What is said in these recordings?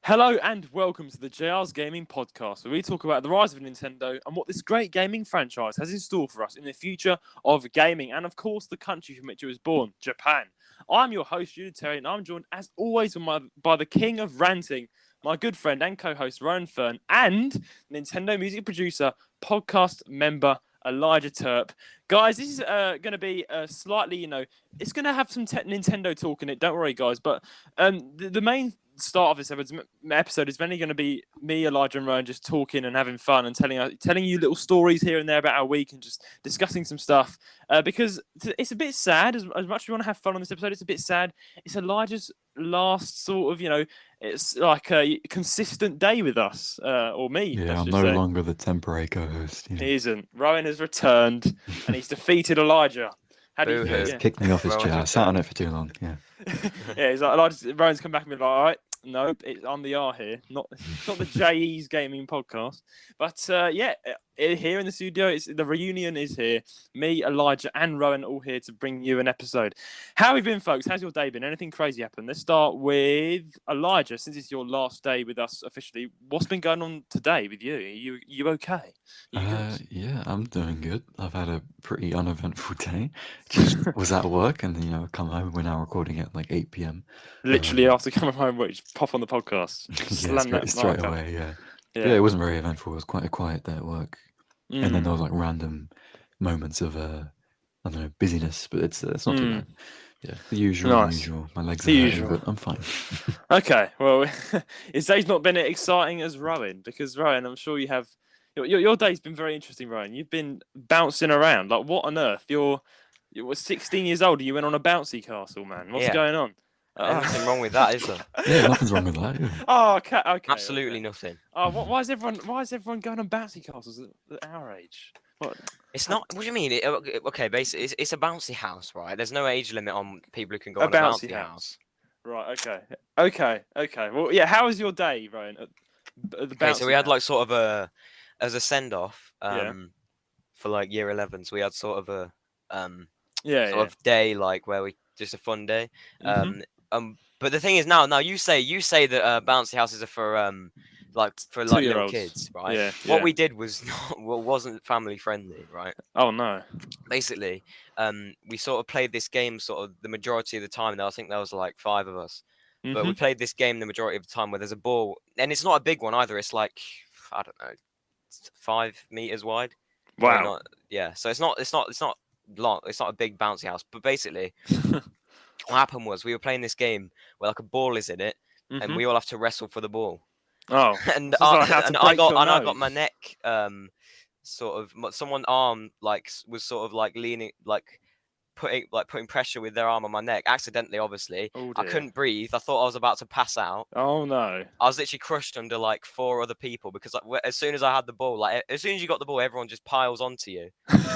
Hello and welcome to the JR's Gaming Podcast, where we talk about the rise of Nintendo and what this great gaming franchise has in store for us in the future of gaming, and of course the country from which it was born, Japan. I'm your host, Unitarian, and I'm joined as always by the king of ranting, my good friend and co-host Roan Fern, and Nintendo music producer, podcast member Elijah Terp. Guys, this is going to be slightly, it's going to have some Nintendo talk in it, don't worry guys, but the main start of this episode is mainly going to be me, Elijah, and Rowan just talking and having fun and telling you little stories here and there about our week and just discussing some stuff. Because it's a bit sad. As much as we want to have fun on this episode, it's a bit sad. It's Elijah's last sort of, it's like a consistent day with us, or me. Yeah, I'm no longer the temporary co-host. He isn't. Rowan has returned and he's defeated Elijah. How do you feel? He's kicked me off his chair. I sat on it for too long. Yeah. Yeah, he's like, Rowan's come back and be like, all right, nope, I'm the R here, not the JE's gaming podcast. But here in the studio, the reunion is here. Me, Elijah, and Rowan all here to bring you an episode. How have you been, folks? How's your day been? Anything crazy happened? Let's start with Elijah. Since it's your last day with us officially, what's been going on today with you? Are you okay? Yeah, I'm doing good. I've had a pretty uneventful day. Just was at work and come home. We're now recording at like 8 p.m. Literally after coming home, just pop on the podcast. Straight away. Yeah, it wasn't very eventful. It was quite a quiet day at work, and then there was like random moments of I don't know, busyness, but it's not too bad. Yeah, the usual. Nice. My legs are hurting, but I'm fine. Okay, well, his day's not been as exciting as Rowan, because Rowan, I'm sure you have. Your day's been very interesting, Rowan. You've been bouncing around. Like, what on earth? You're 16 years old and you went on a bouncy castle, man. What's going on? Nothing wrong with that, is there? Yeah, nothing's wrong with that. Yeah. Oh, okay. Absolutely nothing. Oh, why is everyone going on bouncy castles at our age? What? It's not. What do you mean? Okay, basically, it's a bouncy house, right? There's no age limit on people who can go on a bouncy house. Right. Okay. Well, yeah. How was your day, Ryan? At the bouncy So we had house? like sort of as a send off for like year 11. So we had sort of a of day like where we just a fun day. But the thing is now you say that bouncy houses are for little kids, right? Yeah. What we did wasn't family friendly, right? Oh no. Basically, we sort of played this game sort of the majority of the time. I think there was like 5 of us, but we played this game the majority of the time where there's a ball, and it's not a big one either. It's like, I don't know, 5 meters wide. Wow. So it's not long. It's not a big bouncy house, but basically, what happened was we were playing this game where like a ball is in it, and we all have to wrestle for the ball. Oh, and I got my neck someone's arm was sort of like leaning, like putting pressure with their arm on my neck accidentally, obviously. I couldn't breathe. I thought I was about to pass out. Oh no. I was literally crushed under like 4 other people because as soon as I had the ball, as soon as you got the ball, everyone just piles onto you.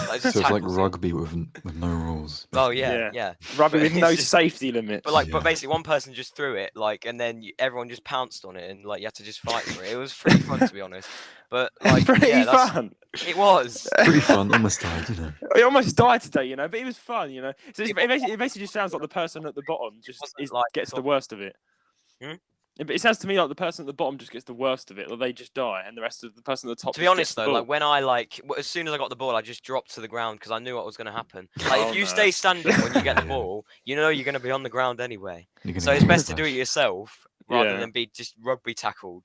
So it's like rugby with no rules. Oh yeah. Rugby with no safety limits. But basically one person just threw it, and then everyone just pounced on it, and you had to just fight for it. It was pretty fun, to be honest. But pretty fun. It was pretty fun. Almost died, He almost died today, but it was fun, So it basically just sounds like the person at the bottom gets the worst of it. But it sounds to me like the person at the bottom just gets the worst of it, or they just die, and the rest of the person at the top. To be honest, though, when as soon as I got the ball, I just dropped to the ground because I knew what was going to happen. If you stay standing when you get the ball, you're going to be on the ground anyway. So it's best to do it yourself rather than be just rugby tackled.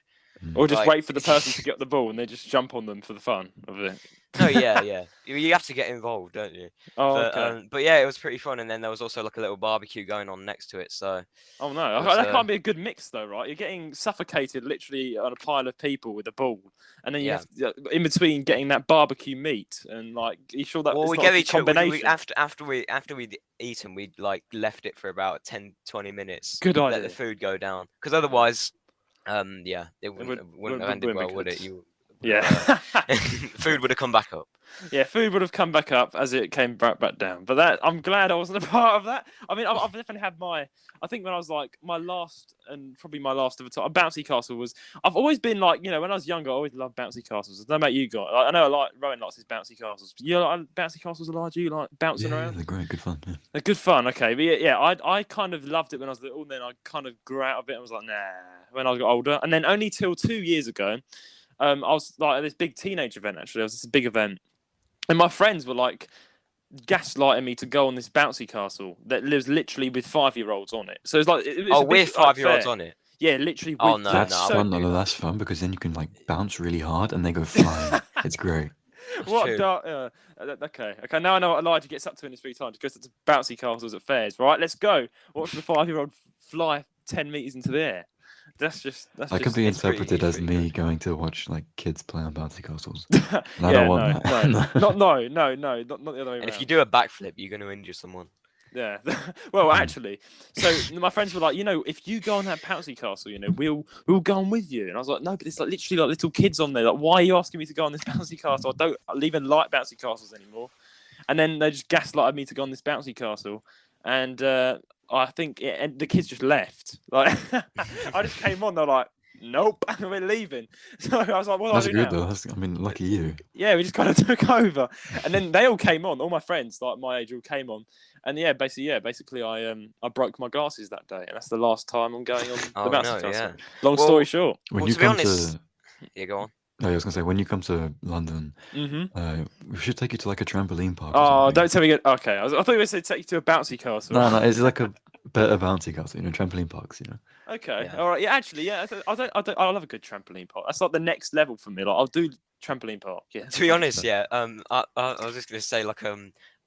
Or just wait for the person to get the ball and they just jump on them for the fun of it. No, yeah. You have to get involved, don't you? But yeah, it was pretty fun. And then there was also like a little barbecue going on next to it. So. Oh no, that can't be a good mix though, right? You're getting suffocated literally on a pile of people with a ball, and then you have to, in between getting that barbecue meat and you sure that? Well, we gave each combination. After we'd eaten, we'd left it for about 10-20 minutes. Good idea. Let the food go down, because otherwise. It wouldn't have ended well, would it? Yeah. Food would have come back up. Yeah, food would have come back up as it came back down. But I'm glad I wasn't a part of that. I mean, I've definitely had I think when I was like my last of the time, a bouncy castle was. I've always been like, when I was younger, I always loved bouncy castles. I don't know about you guys. I know Rowan likes his bouncy castles. You like bouncy castles, Elijah? You like bouncing around? Yeah, they're great, good fun. Yeah. They're good fun. Okay, but yeah, I kind of loved it when I was little. And then I kind of grew out of it and was like, nah. When I got older, and then only till 2 years ago, I was like at this big teenage event. Actually, it was this big event. And my friends were like gaslighting me to go on this bouncy castle that lives literally with 5-year-olds on it. So it's like, with 5-year-olds on it. Yeah, literally. Oh no, that's fun. No, that's fun because then you can like bounce really hard and they go flying. It's great. Okay. Now I know what Elijah gets up to in his free time. He goes to bouncy castles at fairs. Right, let's go. Watch the 5-year-old fly 10 meters into the air. That could be interpreted as me going to watch like kids play on bouncy castles. I don't want that. No, not the other way around. And if you do a backflip, you're going to injure someone. Yeah. Well, actually, so my friends were like, if you go on that bouncy castle, we'll go on with you. And I was like, no, but it's like literally like little kids on there. Like, why are you asking me to go on this bouncy castle? I don't even like bouncy castles anymore. And then they just gaslighted me to go on this bouncy castle, and I think the kids just left. Like, I just came on. They're like, nope, we're leaving. So I was like, what do I do now? That's good though. Lucky you. Yeah, we just kind of took over, and then they all came on. All my friends, like my age, all came on, and basically, I broke my glasses that day, and that's the last time I'm going on the bouncy castle. Yeah. Long story short. To be honest, yeah, go on. No, I was gonna say when you come to London, we should take you to like a trampoline park. Oh, don't tell me. Okay, I thought you were saying take you to a bouncy castle. No, it's like a better bouncy castle. Trampoline parks. Okay, all right. Yeah, actually, yeah. I love a good trampoline park. That's like the next level for me. Like I'll do trampoline park. Yeah. To be honest, yeah. I was just gonna say like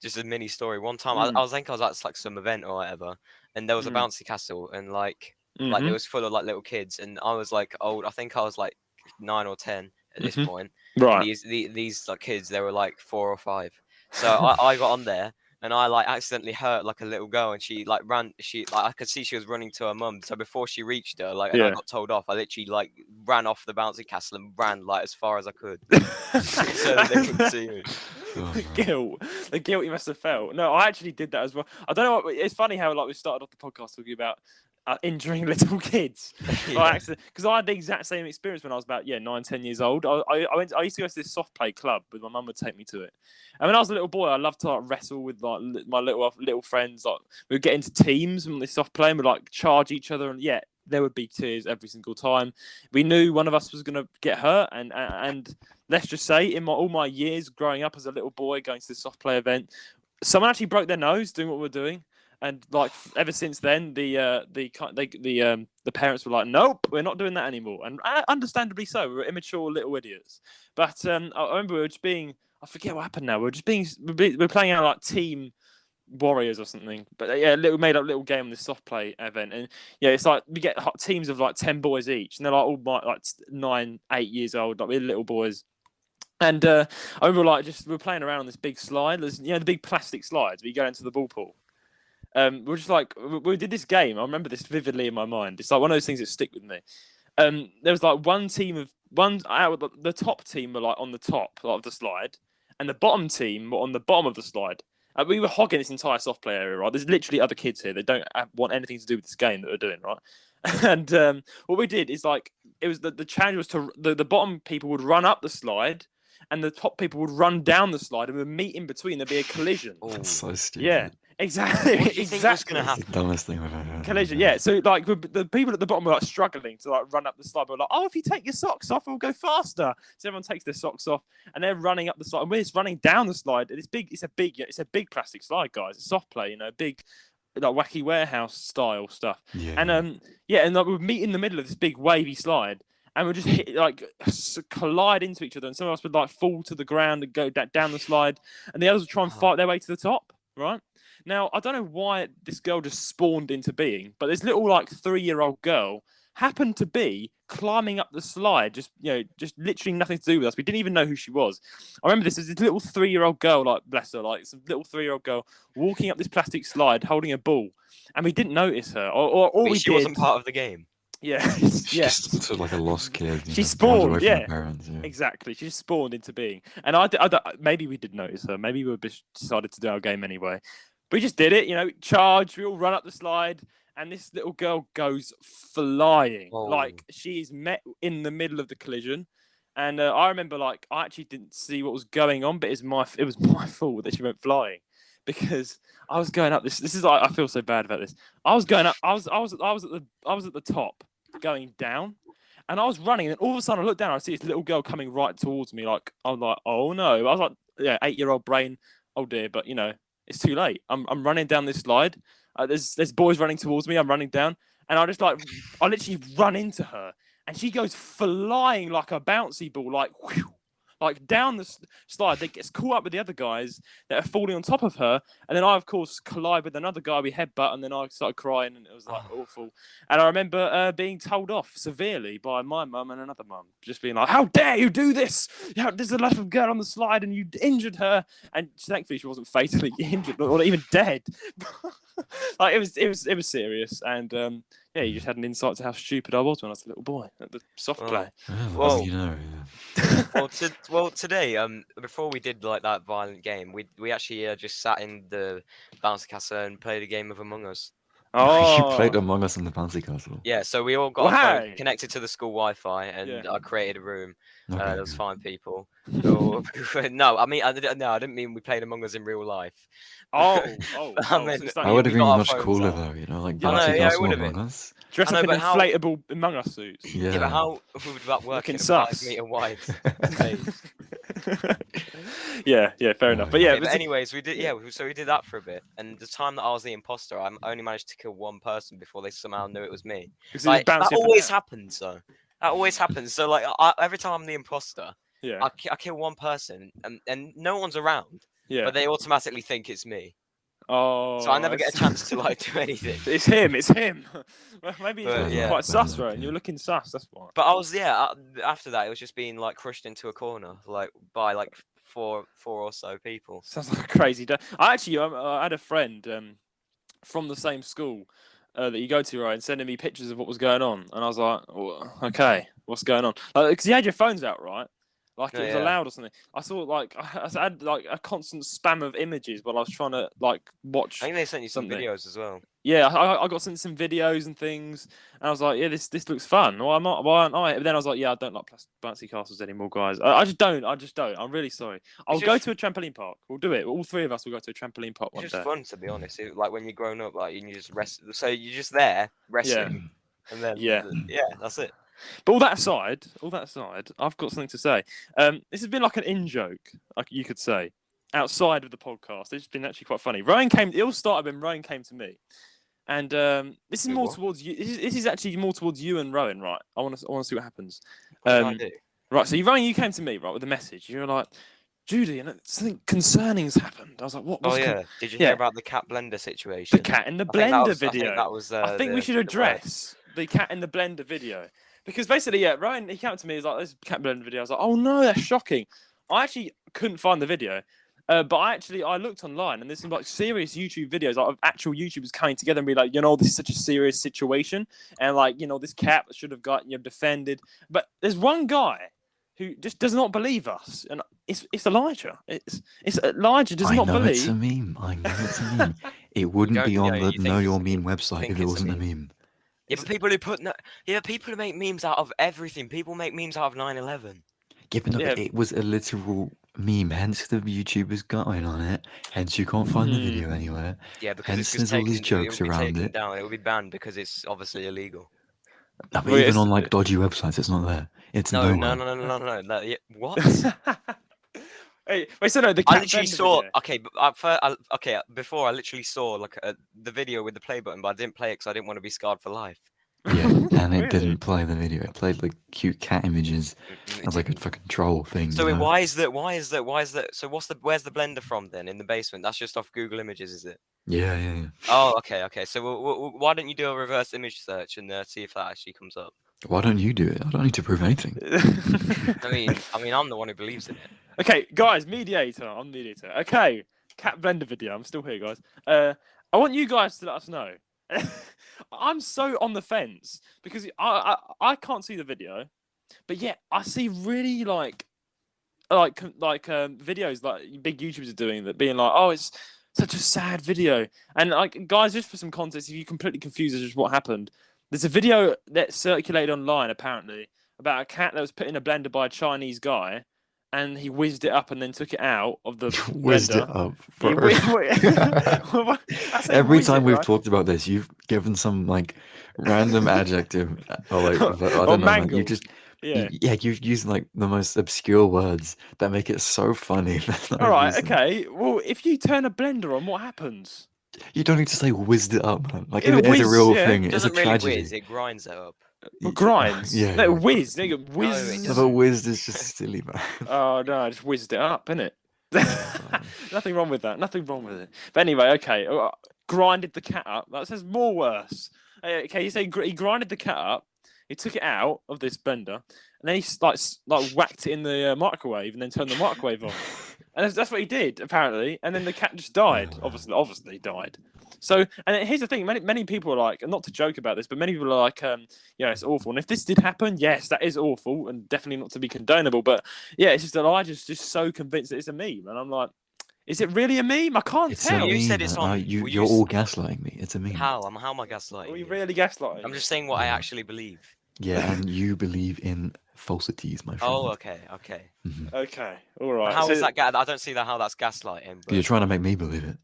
just a mini story. One time I was at like some event or whatever, and there was a bouncy castle, and like it was full of like little kids, and I was like old. I think I was like 9 or 10 at this point. Right. These like kids, they were like 4 or 5. So I got on there and I like accidentally hurt like a little girl, and she like ran. I could see she was running to her mum. So before she reached her, like, and I got told off, I literally like ran off the bouncy castle and ran like as far as I could, so that they couldn't see me. The guilt you must have felt. No, I actually did that as well. I don't know. It's funny how like we started off the podcast talking about injuring little kids by accident, because I had the exact same experience when I was about 9-10 years old. I used to go to this soft play club, but my mum would take me to it. And when I was a little boy, I loved to like wrestle with like my little friends. Like we would get into teams and this soft play and we'd like charge each other, and there would be tears every single time. We knew one of us was going to get hurt, and let's just say in all my years growing up as a little boy going to this soft play event, someone actually broke their nose doing what we're doing. And like ever since then, the parents were like, "Nope, we're not doing that anymore." And understandably so. We were immature little idiots. But I remember we were just being. I forget what happened now. We were playing out like Team Warriors or something. But we made up a little game on this soft play event, and it's like we get teams of like 10 boys each, and they're like all like 9, 8 years old, like we're little boys. And I remember we're playing around on this big slide. There's the big plastic slides where you go into the ball pool. We're just like, we did this game. I remember this vividly in my mind. It's like one of those things that stick with me. There was like the top team were like on the top of the slide, and the bottom team were on the bottom of the slide. We were hogging this entire soft play area, right? There's literally other kids here that don't want anything to do with this game that we're doing, right? And what we did is like, it was the challenge was to the bottom people would run up the slide, and the top people would run down the slide, and we'd meet in between. There'd be a collision. Oh, that's so stupid. Yeah. Exactly. What do you think was going to happen? The dumbest thing I've ever heard. Collision, yeah. So like the people at the bottom were like struggling to like run up the slide. We're like, oh, if you take your socks off, we'll go faster. So everyone takes their socks off, and they're running up the slide. And we're just running down the slide. It's a big plastic slide, guys. It's soft play, big like wacky warehouse style stuff. Yeah. And and like we'd meet in the middle of this big wavy slide. And we'd just collide into each other, and some of us would like fall to the ground and go down the slide, and the others would try and fight their way to the top, right? Now, I don't know why this girl just spawned into being, but this little like 3-year-old girl happened to be climbing up the slide, just literally nothing to do with us. We didn't even know who she was. I remember this little 3-year-old girl, like bless her, like some little 3-year-old girl walking up this plastic slide holding a ball, and we didn't notice her. Or we she wasn't part of the game. Yeah, She's yeah. just sort of like a lost kid. She runs spawned, away from yeah. her parents, yeah. Exactly. She just spawned into being. And maybe we did notice her. Maybe we decided to do our game anyway. But we just did it, charge. We all run up the slide. And this little girl goes flying. Oh. Like, she is met in the middle of the collision. And I remember, like, I actually didn't see what was going on, but it was my fault that she went flying. Because I was going up this is like, I feel so bad about this. I was going up, I was at the top going down. And I was running, and all of a sudden I looked down, I see this little girl coming right towards me. Like, I'm like, oh no. I was like, yeah, 8-year-old brain, oh dear, but it's too late. I'm running down this slide. There's boys running towards me. I'm running down, and I literally run into her, and she goes flying like a bouncy ball, like whew, like down the slide. That gets caught up with the other guys that are falling on top of her, and then I of course collide with another guy. We headbutt, and then I started crying, and it was like awful. And I remember being told off severely by my mum and another mum, just being like, "How dare you do this? There's a little girl on the slide, and you injured her." And thankfully, she wasn't fatally injured or even dead. Like it was serious, and yeah, you just had an insight to how stupid I was when I was a little boy at the soft play. Well, well, today, before we did like that violent game, we actually just sat in the bouncy castle and played a game of Among Us. Oh, you played Among Us in the bouncy castle. Yeah, so we all got our phone connected to the school Wi-Fi, and I created a room. There was 5 people. No, I didn't mean we played Among Us in real life. I would have been much cooler though, like bouncy castle Among Us. Dress up in inflatable Among Us suits. Yeah, but how would that work in a 5-meter wide space? yeah, fair enough. But yeah, but anyways, we did. Yeah, so we did that for a bit, and the time that I was the imposter, I only managed to kill 1 person before they somehow knew it was me. Like, that always happens, though. That always happens. So like, every time I'm the imposter, I kill 1 person, and no one's around. Yeah. But they automatically think it's me. Oh. So I never get a chance to like do anything. It's him. Well, maybe he's quite sus, right? And you're looking sus. That's why. But I was after that, it was just being like crushed into a corner, like by like four or so people. Sounds like a crazy day. I had a friend from the same school that you go to, right, and sending me pictures of what was going on, and I was like, oh, okay, what's going on? Because you had your phones out, right? Like it was allowed or something. I saw I had like a constant spam of images while I was trying to like watch. I think they sent you some videos as well. Yeah, I got sent some videos and things, and I was like, yeah, this looks fun. Why aren't I? But then I was like, yeah, I don't like bouncy castles anymore, guys. I just don't. I'm really sorry. I'll go to a trampoline park. We'll do it. All 3 of us will go to a trampoline park one day. It's just fun, to be honest. Like when you're grown up, like you just rest. So you're just there resting, and then that's it. But all that aside, I've got something to say. This has been like an in-joke, like you could say, outside of the podcast. It's been actually quite funny. It all started when Roan came to me, and this is more towards you. This is actually more towards you and Roan, right? I want to see what happens. What can I do? Right, so Roan, you came to me, right, with a message. You were like, Judy, and something concerning has happened. I was like, what? Did you hear about the cat blender situation? The cat in the blender video. I think we should address the cat in the blender video. Because basically, Roan, he came to me, he's like, there's a cat blender video. I was like, oh no, that's shocking. I actually couldn't find the video. But I looked online, and there's some like serious YouTube videos like, of actual YouTubers coming together and be like, this is such a serious situation. And like, this cat should have gotten defended. But there's one guy who just does not believe us. And it's Elijah. It's Elijah does not believe. It's a meme. I know it's a meme. It wouldn't be on the Know Your Meme website if it wasn't a meme. Yeah, but people who make memes out of everything. People make memes out of 9/11. Yeah, but it was a literal meme, hence the YouTubers got in on it. Hence you can't find the video anywhere. Yeah, because hence there's all these jokes around it. It will be banned because it's obviously illegal. No, but even on like dodgy websites, it's not there. It's no. What? Wait, so no, the cat I literally saw. Video. Before I literally saw like the video with the play button, but I didn't play it because I didn't want to be scarred for life. Yeah, and it didn't play the video. It played like cute cat images as like a fucking troll thing. So why is that? So where's the blender from then in the basement? That's just off Google Images, is it? Yeah. Oh, okay. So why don't you do a reverse image search and see if that actually comes up? Why don't you do it? I don't need to prove anything. I mean, I'm the one who believes in it. Okay, guys, mediator. I'm the mediator. Okay, cat blender video. I'm still here, guys. I want you guys to let us know. I'm so on the fence because I can't see the video, but yeah, I see really like videos like big YouTubers are doing that, being like, oh, it's such a sad video, and like guys, just for some context, if you're completely confused as to what happened, there's a video that circulated online apparently about a cat that was put in a blender by a Chinese guy. And he whizzed it up and then took it out of the Whizzed blender. it up, bro. Every time we've talked about this, you've given some like random adjective, or like I don't know, like, you just you use like the most obscure words that make it so funny. All right, okay. Well, if you turn a blender on, what happens? You don't need to say whizzed it up, man. Like if it is a real thing, it's a tragedy. Whiz, it grinds it up. Grinds? Yeah. No, whiz. No, whiz. No, but whizzed is just silly, man. Oh, no, I just whizzed it up, innit? Nothing wrong with that. Nothing wrong with it. But anyway, okay. Grinded the cat up. That says more worse. Okay, you say he grinded the cat up. He took it out of this blender, and then he like whacked it in the microwave, and then turned the microwave on. And that's what he did, apparently. And then the cat just died. Obviously died. So, and here's the thing: many people are like, and not to joke about this, but many people are like, it's awful. And if this did happen, yes, that is awful, and definitely not to be condonable. But yeah, it's just that Elijah's just so convinced that it's a meme, and I'm like, is it really a meme? I can't tell. You said it's on. You're all gaslighting me. It's a meme. How am I gaslighting? Are you really gaslighting? I'm just saying what I actually believe. Yeah, and you believe in falsities, my friend. Oh, okay. Mm-hmm. Okay, all right. How is that? I don't see how that's gaslighting. You're trying to make me believe it.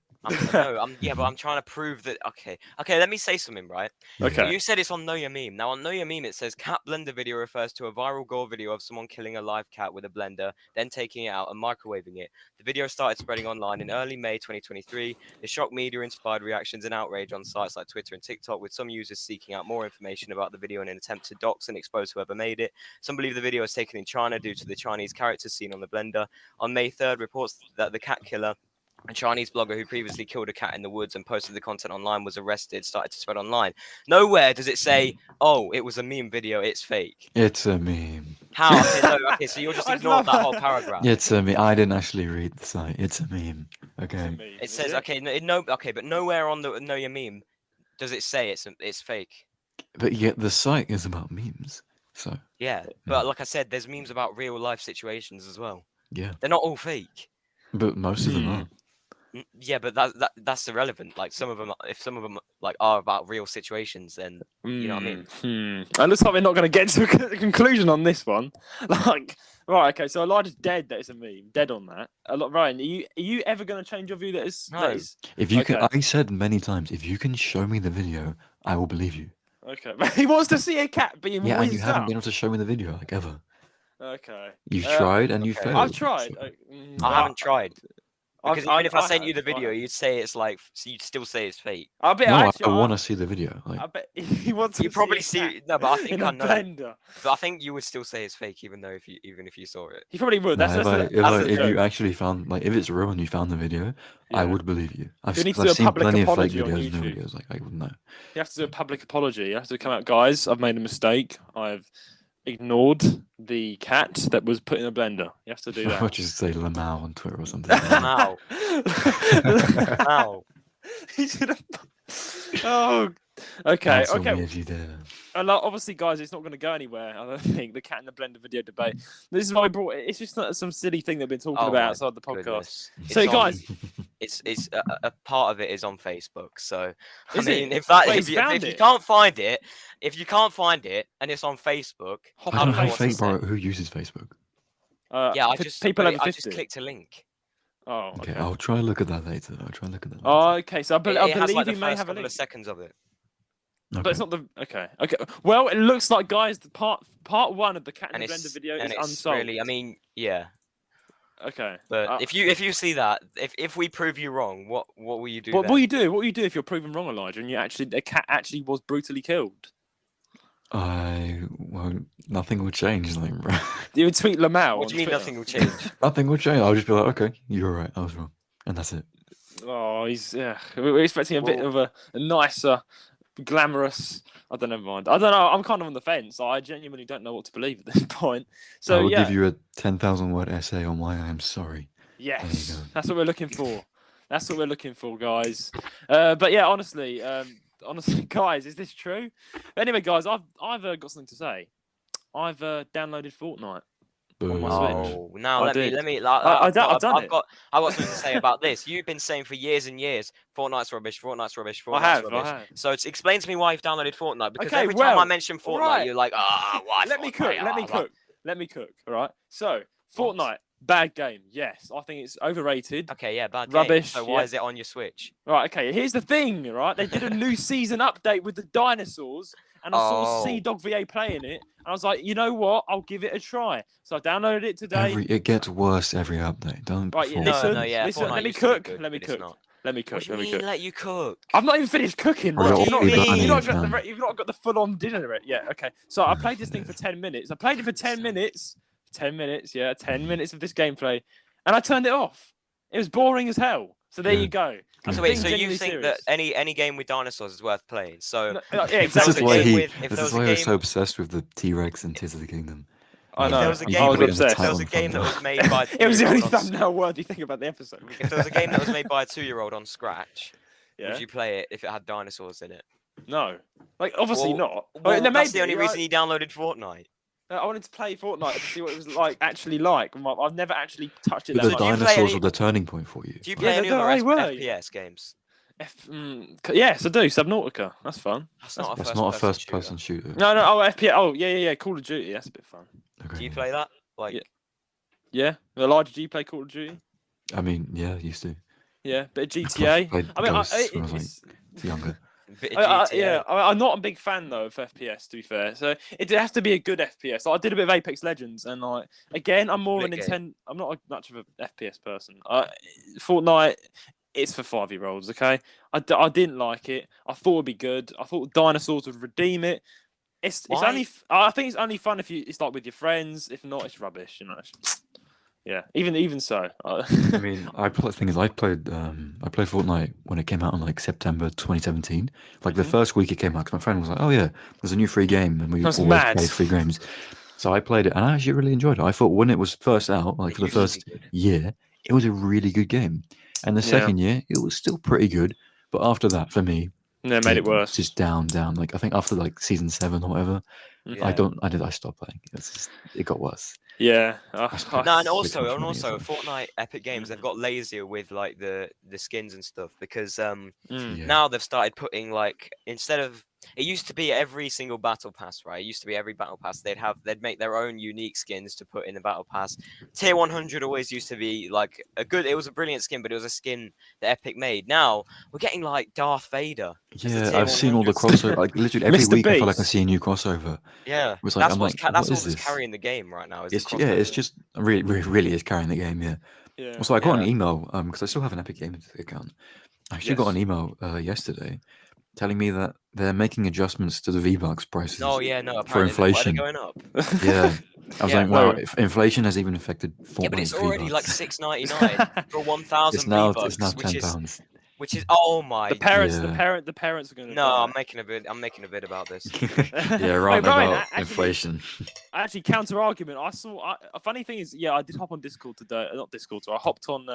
But I'm trying to prove that. Okay, let me say something, right? Okay. You said it's on Know Your Meme. Now on Know Your Meme, it says cat blender video refers to a viral gore video of someone killing a live cat with a blender, then taking it out and microwaving it. The video started spreading online in early May 2023. It shocked media-inspired reactions and outrage on sites like Twitter and TikTok, with some users seeking out more information about the video in an attempt to dox and expose whoever made it. Some believe the video was taken in China due to the Chinese characters seen on the blender. On May 3rd, reports that the cat killer, a Chinese blogger who previously killed a cat in the woods and posted the content online, was arrested, started to spread online. Nowhere does it say, oh, it was a meme video, it's fake. It's a meme. How? So you're just ignoring that whole paragraph. It's a meme. I didn't actually read the site. It's a meme. Okay. It says, but nowhere on the Know Your Meme does it say it's fake. But yet the site is about memes. So. Yeah, but like I said, there's memes about real life situations as well. Yeah. They're not all fake. But most of them are. Yeah, but that's irrelevant. Like some of them like are about real situations, then you know what I mean. It looks like we're not going to get to a conclusion on this one. Like, right, okay, so Elijah's dead. That is a meme. Dead on that. Ryan, are you ever going to change your view? No. If you can, I said many times, if you can show me the video, I will believe you. Okay, but he wants to see a cat being whizzed and you haven't up. been able to show me the video like ever. Okay. You've tried and you failed. I've tried. So. I haven't tried. Because even if I sent you the video, you'd say it's like, so you'd still say it's fake. I want to see the video. Like, I bet he wants to. You probably see. No, but I think I know. Blender. But I think you would still say it's fake, even if you saw it. You probably would. If you actually found, like, if it's real and you found the video, I would believe you. I've seen plenty of fake videos, no videos. Like, I wouldn't know. You have to do a public apology. You have to come out, guys. I've made a mistake. I've ignored the cat that was put in a blender. You have to do that. Or just say Lamau on Twitter or something. Lamau. Lamau. He should have. Oh, okay. Cancel Okay. me if you dare. Obviously, guys, it's not going to go anywhere. I don't think the cat in the blender video debate. This is why I brought it. It's just not some silly thing they've been talking about outside the podcast. So, guys, it's a part of it is on Facebook. So, Is I mean, it? if you can't find it, and it's on Facebook, I don't know who uses Facebook. I just clicked a link. Oh, okay. I'll try and look at that later. Oh, okay. So I believe it may have a couple link. of seconds of it. Okay. But it's not the okay. Well, it looks like, guys, the part one of the cat in the blender video is unsolved. Really, I mean, yeah. Okay. But if you see that, if we prove you wrong, what will you do? What will you do? What will you do if you're proven wrong, Elijah, and the cat actually was brutally killed? Nothing will change. Like, you would tweet Lamau. What do you mean nothing will change? Nothing will change. I'll just be like, okay, you're right. I was wrong, and that's it. Oh, we're expecting a bit of a nicer, glamorous. I don't know, mind. I don't know. I'm kind of on the fence. I genuinely don't know what to believe at this point. So I will give you a 10,000 word essay on why I am sorry. Yes, that's what we're looking for. That's what we're looking for, guys. But yeah, honestly, honestly, guys, is this true? Anyway, guys, I've got something to say. I've downloaded Fortnite on my Switch. Oh, now I've done done it. I've got something to say about this. You've been saying for years and years, Fortnite's rubbish. I have. So explain to me why you've downloaded Fortnite. Because Okay, every time I well, mention Fortnite, right. you're like, why? Let me cook. Let me cook. All right. So Fortnite, bad game. Yes, I think it's overrated. Okay, yeah, bad Rubbish. Game. So why is it on your Switch? Right. Okay. Here's the thing. Right. They did a new season update with the dinosaurs, and I saw CDawgVA playing it, and I was like, you know what? I'll give it a try. So I downloaded it today. It gets worse every update. Don't. Right. Listen. Fortnite let me cook. Let me cook. Let me cook. What do you mean, let you cook? I've not even finished cooking. What do you mean? You've not got the full-on dinner yet. Okay. So I played this thing for 10 minutes. I played it for 10 minutes. 10 minutes. Yeah. 10 minutes of this gameplay, and I turned it off. It was boring as hell. So there you go. So wait, so you think that any game with dinosaurs is worth playing? So yeah, exactly. This is why he's so obsessed with the T-Rex and Tears of the Kingdom. I know. If there was a game that was made by it was the only thumbnail-worthy thing about the episode. If there was a game that was made by a 2-year-old on Scratch, would you play it if it had dinosaurs in it? No, like obviously not. That's the only reason you downloaded Fortnite. I wanted to play Fortnite to see what it was actually like. I've never actually touched it. But the dinosaurs were the turning point for you. Do you play any other FPS games? Yes, I do. Subnautica. That's fun. That's not a first-person shooter. No. Oh, FPS. Oh, yeah. Call of Duty. That's a bit fun. Okay. Do you play that? Yeah. Elijah, do you play Call of Duty? I mean, yeah, I used to. Yeah, bit of GTA. When I was younger. I'm not a big fan though of FPS, to be fair. So it has to be a good FPS. I did a bit of Apex Legends, and again, I'm more of a Nintendo. I'm not much of an FPS person. Fortnite, it's for 5-year-olds. Okay, I didn't like it. I thought it'd be good. I thought dinosaurs would redeem it. It's only. I think it's only fun if it's like with your friends. If not, it's rubbish. You know. Yeah, even so. I mean, I played Fortnite when it came out in September 2017. The first week it came out, because my friend was like, "Oh yeah, there's a new free game," and we always play free games. So I played it, and I actually really enjoyed it. I thought when it was first out, for the first year, it was a really good game, and the second year it was still pretty good. But after that, for me, it made it worse. Just down. I think after season 7 or whatever, I stopped playing. It got worse. Yeah. And also Fortnite Epic Games, they've got lazier with the skins and stuff, because now they've started putting instead of, it used to be every single battle pass, right? It used to be every battle pass they'd make their own unique skins to put in the battle pass. Tier 100 always used to be it was a brilliant skin, but it was a skin that Epic made. Now we're getting Darth Vader. Yeah, I've seen all the crossover. Literally every week I feel like I see a new crossover. Yeah, that's what's carrying the game right now. It's just really is carrying the game. Yeah. So I got an email because I still have an Epic Games account. I actually got an email yesterday telling me that they're making adjustments to the V-Bucks prices. For inflation. They're going up. Yeah. I was wow, inflation has even affected Fortnite. Yeah, but it's already $6.99 for 1,000 V-Bucks. It's now £10. Which is the parents are going to. No, I'm making a bit about this. Yeah, right. About inflation. Actually, counter argument. A funny thing is, I did hop on Discord today. Not Discord, so I hopped on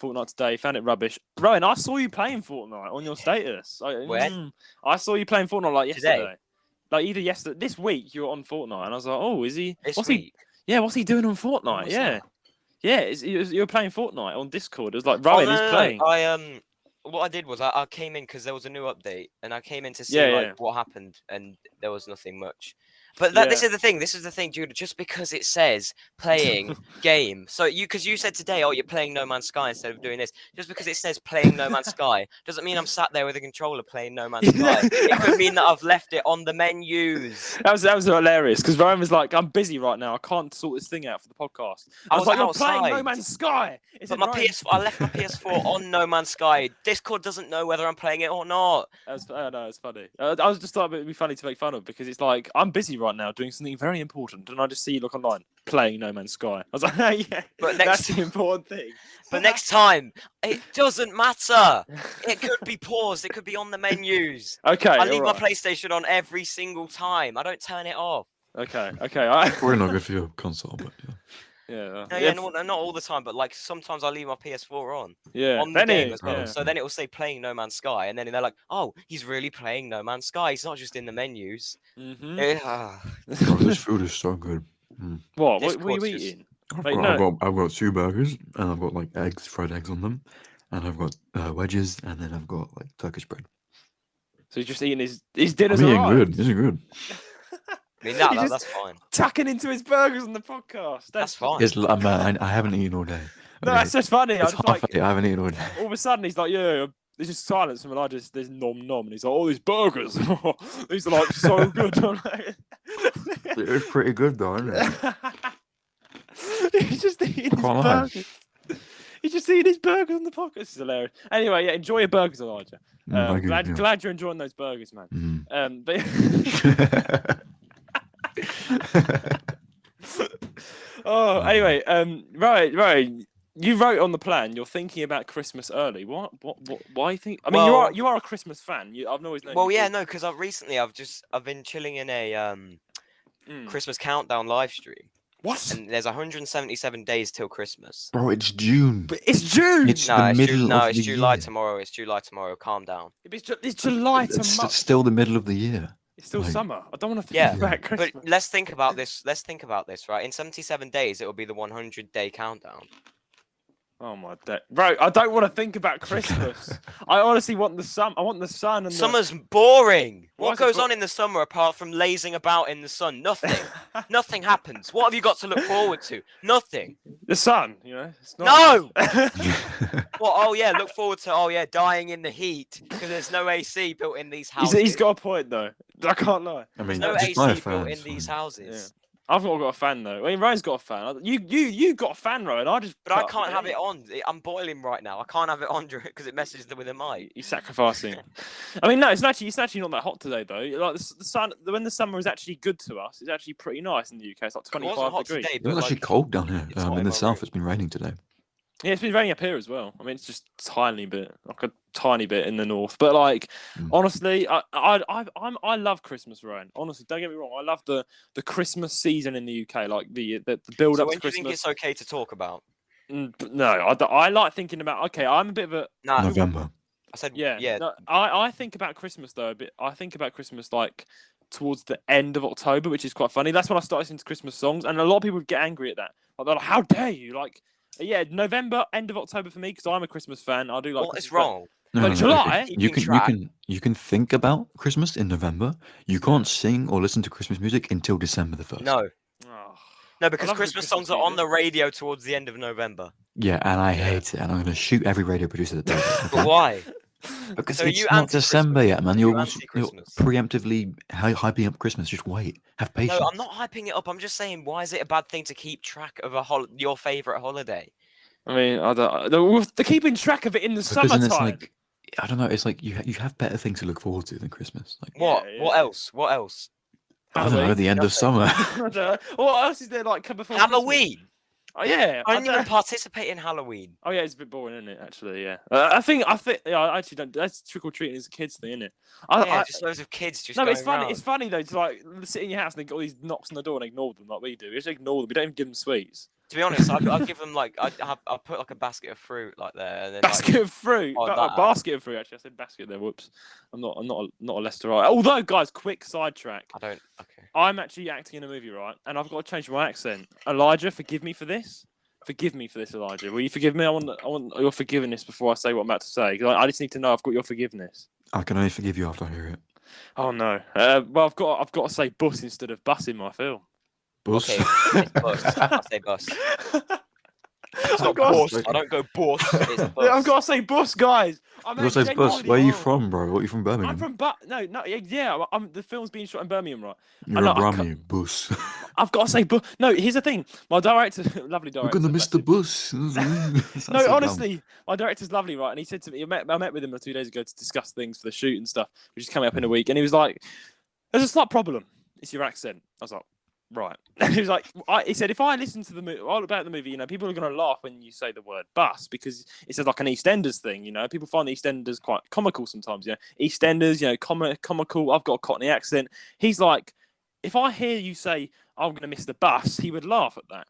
Fortnite today. Found it rubbish. Rowan, I saw you playing Fortnite on your status. Where? I saw you playing Fortnite yesterday. Today? Either yesterday, this week you were on Fortnite, and I was like, oh, is he? This week? What's he doing on Fortnite? You were playing Fortnite on Discord. It was Rowan, he's playing. What I did was I came in because there was a new update, and I came in to see what happened, and there was nothing much. But this is the thing. This is the thing, Judah. Just because it says playing game, so because you said today, you're playing No Man's Sky instead of doing this. Just because it says playing No Man's Sky doesn't mean I'm sat there with a controller playing No Man's Sky. It could mean that I've left it on the menus. That was hilarious, because Ryan was like, "I'm busy right now. I can't sort this thing out for the podcast." I was like, "You're playing No Man's Sky." But I left my PS4 on No Man's Sky. Discord doesn't know whether I'm playing it or not. It's funny. I was just thought it'd be funny to make fun of, because it's like, I'm busy right now doing something very important, and I just see you look online playing No Man's Sky. I was like, but that's the important thing. But next time, it doesn't matter. It could be paused. It could be on the menus. Okay. I leave my PlayStation on every single time. I don't turn it off. Okay. We're not good for your console, but Yeah. No, yeah, not all the time, but like sometimes I leave my PS4 on. Yeah. On the game as well. Yeah. So then it will say playing No Man's Sky, and then they're like, "Oh, he's really playing No Man's Sky. He's not just in the menus." This food is so good. What are you eating? I've got 2 burgers, and I've got like fried eggs on them, and I've got wedges, and then I've got like Turkish bread. So he's just eating his dinner's I'm eating good. This is good. I mean, that's fine. Tucking into his burgers on the podcast. That's fine. I haven't eaten all day. No, that's just funny. It's half 8. I haven't eaten all day. All of a sudden, he's like, yeah. There's just silence from Elijah. There's nom, and he's like, "Oh, these burgers, these are like so good." It's pretty good though, isn't it? He's just eating his burgers. He's just eating his burgers on the podcast. This is hilarious. Anyway, yeah, enjoy your burgers, Elijah. Glad you're enjoying those burgers, man. Anyway, right. You wrote on the plan. You're thinking about Christmas early. What? Why you think? I mean, you are a Christmas fan. I've always known. Well, yeah, no, because I've been chilling in a Christmas countdown live stream. What? And there's 177 days till Christmas. Bro, it's June. But it's June. It's the middle of the July year. tomorrow. It's July tomorrow. Calm down. It's July tomorrow. It's still the middle of the year. It's still summer. I don't want to think about Christmas. But let's think about this. Right? In 77 days, it will be the 100-day countdown. Oh my day, bro! I don't want to think about Christmas. I honestly want the sun. I want the sun and summer's boring. What goes on in the summer apart from lazing about in the sun? Nothing. Nothing happens. What have you got to look forward to? Nothing. The sun, It's not... No. Well, oh yeah, look forward to dying in the heat because there's no AC built in these houses. He's got a point though. I can't lie. I mean, there's no AC built in these houses. Yeah. I've not got a fan though. I mean, Ryan's got a fan. You got a fan, Ryan. But I can't have it on. I'm boiling right now. I can't have it on because it messes with the mic. You're sacrificing. I mean, no, it's actually not that hot today though. Like the sun, when the summer is actually good to us, it's actually pretty nice in the UK. It's like 25 degrees. It was actually cold down here. In the south, it's been raining today. Yeah, it's been raining up here as well. I mean, it's just a tiny bit in the north. But like, honestly, I love Christmas, Ryan. Honestly, don't get me wrong. I love the Christmas season in the UK, like the build up to Christmas. Do you think it's okay to talk about? No, I like thinking about. Okay, I'm a bit of a November. I said yeah. No, I think about Christmas though a bit. I think about Christmas like towards the end of October, which is quite funny. That's when I started listening to Christmas songs, and a lot of people would get angry at that. Like, they're like, "How dare you!" Like. Yeah, November, end of October for me because I'm a Christmas fan. I do like. What is wrong? But July, you can think about Christmas in November. You can't sing or listen to Christmas music until December the 1st. No, because Christmas songs are on the radio towards the end of November. Yeah, and I hate it, and I'm going to shoot every radio producer that does it. Okay? But why? Because it's not December yet, man. You're preemptively hyping up Christmas. Just wait. Have patience. No, I'm not hyping it up. I'm just saying, why is it a bad thing to keep track of your favourite holiday? I mean, they're keeping track of it in the summertime. It's like, I don't know. It's like you have better things to look forward to than Christmas. Like what? Yeah. What else? What else? I don't know. The end of summer. What else is there like before Halloween? Christmas? Oh yeah, I didn't even participate in Halloween. Oh yeah, it's a bit boring, isn't it? Actually, yeah. I think. Yeah, I actually don't. That's trick or treating as a kid's thing, isn't it? Just loads of kids just. No, going it's funny. Around. It's funny though to like sit in your house and they got all these knocks on the door and ignore them like we do. We just ignore them. We don't even give them sweets. To be honest, I'll give them like I'll put like a basket of fruit like there. And then, basket of fruit. Basket of fruit. Actually, I said basket there. Whoops. I'm not a Leicesterite. Although, guys, quick sidetrack. Okay. I'm actually acting in a movie, right? And I've got to change my accent. Elijah, forgive me for this. Forgive me for this, Elijah. Will you forgive me? I want your forgiveness before I say what I'm about to say. Because I just need to know I've got your forgiveness. I can only forgive you after I hear it. Oh no. Well, I've got to say bus instead of bus in my film. Bus. Okay, it's bus. I say bus. It's not bus. I don't go bus. It's bus. I've got to say bus, guys. Bus. Where are you from, bro? What are you from, Birmingham? I'm from yeah. The film's being shot in Birmingham, right? You're a Birmingham bus. I've got to say bus. No, here's the thing. My director, lovely director. We're gonna miss the bus. No, honestly, my director's lovely, right? And he said to me, I met with him 2 days ago to discuss things for the shoot and stuff, which is coming up in a week. And he was like, "There's a slight problem. It's your accent." I was like, right. He was like, he said, if I listen to the movie, all about the movie, people are going to laugh when you say the word bus because it's like an EastEnders thing, People find the EastEnders quite comical sometimes, EastEnders, comical. I've got a Cockney accent. He's like, if I hear you say, I'm going to miss the bus, he would laugh at that.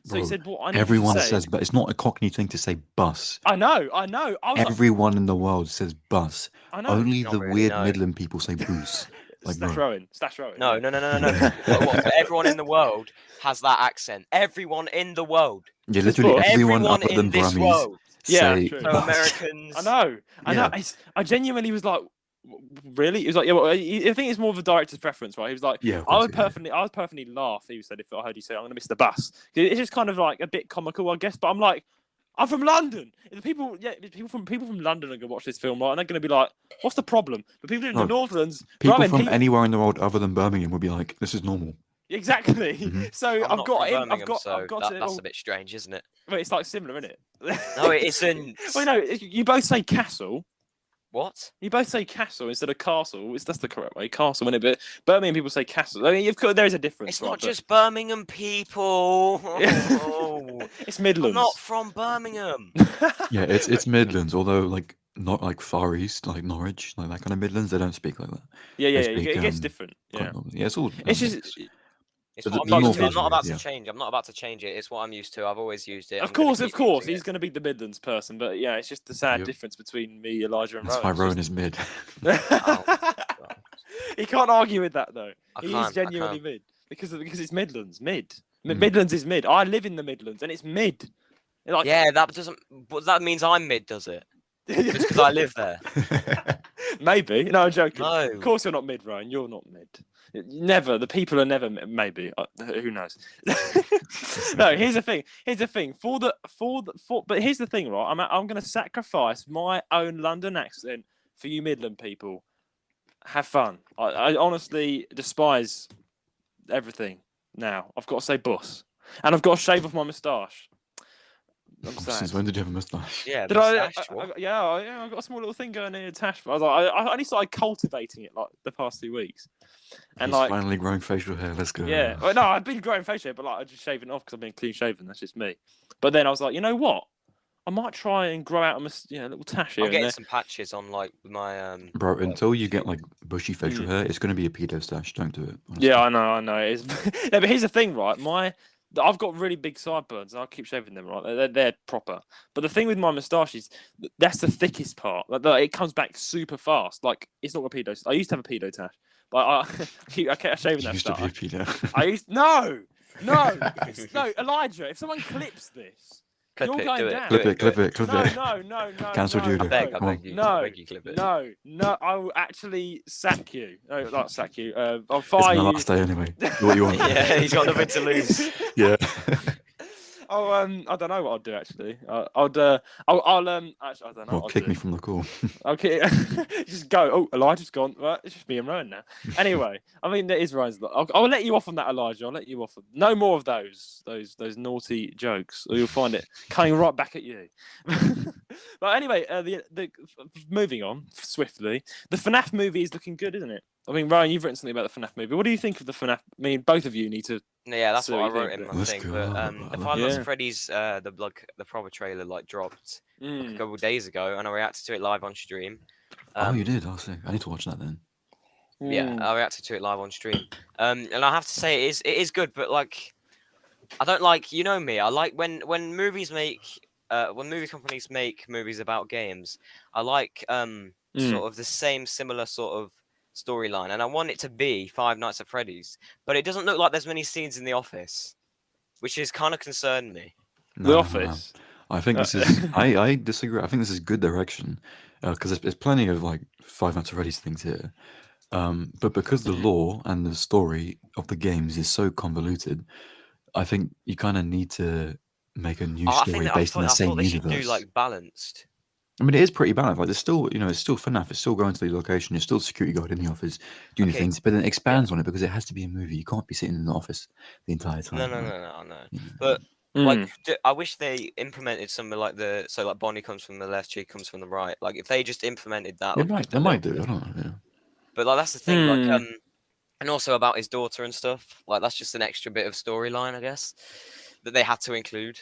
So he said, "What I need everyone to say." says, but it's not a Cockney thing to say bus. I know. Everyone in the world says bus. I know. Only Not the really, weird no. Midland people say booze. Like, Stash Rowan. No. Everyone in the world has that accent. Everyone in the world. Yeah, literally everyone other than in this Burmese world. say true. So bus. Americans. I know. I genuinely was like, really? He was like, yeah. Well, I think it's more of a director's preference, right? He was like, yeah, I would perfectly laugh. He said, if I heard you say, I'm gonna miss the bus. It's just kind of like a bit comical, I guess. But I'm like, I'm from London. The people from London are gonna watch this film, right? And they're gonna be like, what's the problem? But people in the Northlands, people from anywhere in the world other than Birmingham would be like, this is normal. Exactly. Mm-hmm. So I've got that's a bit strange, isn't it? But it's like similar, isn't it? No, it isn't. Well, no, you both say castle. What? You both say castle instead of castle. That's the correct way. Castle, isn't it? But Birmingham people say castle. I mean, there is a difference. It's not just Birmingham people. It's Midlands. I'm not from Birmingham. Yeah, it's Midlands, although like not like Far East, like Norwich, like that kind of Midlands. They don't speak like that. Yeah. It gets different. Yeah. It's all. It's just. It's what I'm used to. I'm not about to change. I'm not about to change it. It's what I'm used to. I've always used it. Of course. He's going to be the Midlands person, but yeah, it's just the sad difference between me, Elijah, and Roan. That's why Roan is mid. He can't argue with that though. He is genuinely mid because it's Midlands. Midlands is mid. I live in the Midlands, and it's mid. Like, yeah, that doesn't. But that means I'm mid, does it? Just because I live there. Maybe. No, I'm joking. No. Of course you're not mid, Roan. You're not mid. Never. The people are never. Maybe. Who knows? No. Here's the thing. But here's the thing, right? I'm going to sacrifice my own London accent for you Midland people. Have fun. I honestly despise everything now. I've got to say bus, and I've got to shave off my moustache. Since when did you have a moustache? Yeah. Did I got a small little thing going in a tash. I was like, I only started cultivating it like the past 2 weeks. And he's finally growing facial hair. Let's go. Yeah. Well, no, I've been growing facial hair, but like I just shaving it off because I've been clean shaven. That's just me. But then I was like, you know what? I might try and grow out a little tash here. I'm getting some patches on like my Bro, until you get like bushy facial hair, it's gonna be a pedo stash. Don't do it. Honestly. Yeah, I know. It is. No, but here's the thing, right? I've got really big sideburns, and I keep shaving them. Right, they're proper. But the thing with my moustache is that's the thickest part. Like it comes back super fast. Like it's not a pedo. I used to have a pedo tash, but I kept shaving that used stuff. To be a pedo. No, Elijah. If someone clips this. You're going down. Clip it. No. Cancel judo. I beg you, clip it. No, I will actually sack you. No, not sack you. I'll fire you. It's my last day anyway. Do what you want. Yeah, he's got nothing to lose. Yeah. I don't know what I'll do actually. Actually, I don't know. Well, kick me from the call. Okay, just go. Oh, Elijah's gone. Well, it's just me and Roan now. Anyway, I mean, there is Roan's. I'll let you off on that, Elijah. I'll let you off. No more of those naughty jokes, or you'll find it coming right back at you. But anyway, the moving on swiftly. The FNAF movie is looking good, isn't it? I mean, Roan, you've written something about the FNAF movie. What do you think of the FNAF? I mean, both of you need to. Yeah, that's what I wrote in my thing. But the Five Nights at Freddy's, the proper trailer dropped a couple of days ago, and I reacted to it live on stream. Oh, you did? I see. I need to watch that then. Yeah, I reacted to it live on stream. And I have to say, it is good, but like, I don't like. You know me. I like when movies make. When movie companies make movies about games, I like sort of the similar sort of storyline, and I want it to be Five Nights at Freddy's, but it doesn't look like there's many scenes in The Office, which is kind of concerned me. The Office. I think this is. I disagree. I think this is good direction because there's plenty of like Five Nights at Freddy's things here, but because the lore and the story of the games is so convoluted, I think you kind of need to make a new story based on the same universe. I thought they should do like balanced. I mean, it is pretty balanced. Like, there's still, it's still FNAF. It's still going to the location. It's still security guard in the office doing things, but then it expands on it because it has to be a movie. You can't be sitting in the office the entire time. No. But like, I wish they implemented something like like Bonnie comes from the left, she comes from the right. Like, if they just implemented that, they might do. I don't know. Yeah. But like, that's the thing. Like, and also about his daughter and stuff. Like, that's just an extra bit of storyline, I guess, that they had to include.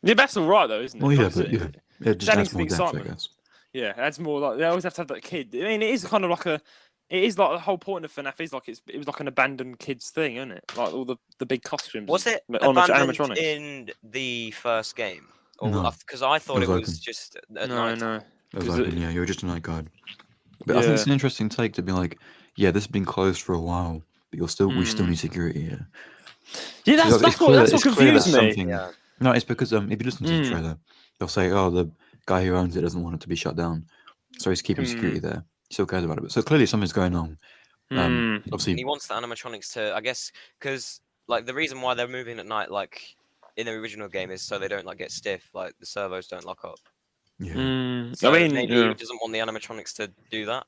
Yeah, that's all right though, isn't it? Well, yeah, but yeah. It just adds more depth, I guess. Yeah, it adds more. Like they always have to have that kid. I mean, it is kind of like It is like the whole point of FNAF is like it was like an abandoned kids thing, isn't it? Like all the big costumes. Was it abandoned in the first game? No, because I thought it was just at night. No. It was open, yeah. You were just a night guard. But I think it's an interesting take to be like, yeah, this has been closed for a while, but we still need security here. Yeah, that's what confused me. Yeah. No, it's because if you listen to the trailer, they'll say, oh, the guy who owns it doesn't want it to be shut down, so he's keeping security there. He still cares about it, but so clearly something's going on. Obviously, and he wants the animatronics to, I guess, because like the reason why they're moving at night, like in the original game, is so they don't like get stiff, like the servos don't lock up. Yeah. So I mean, maybe he doesn't want the animatronics to do that.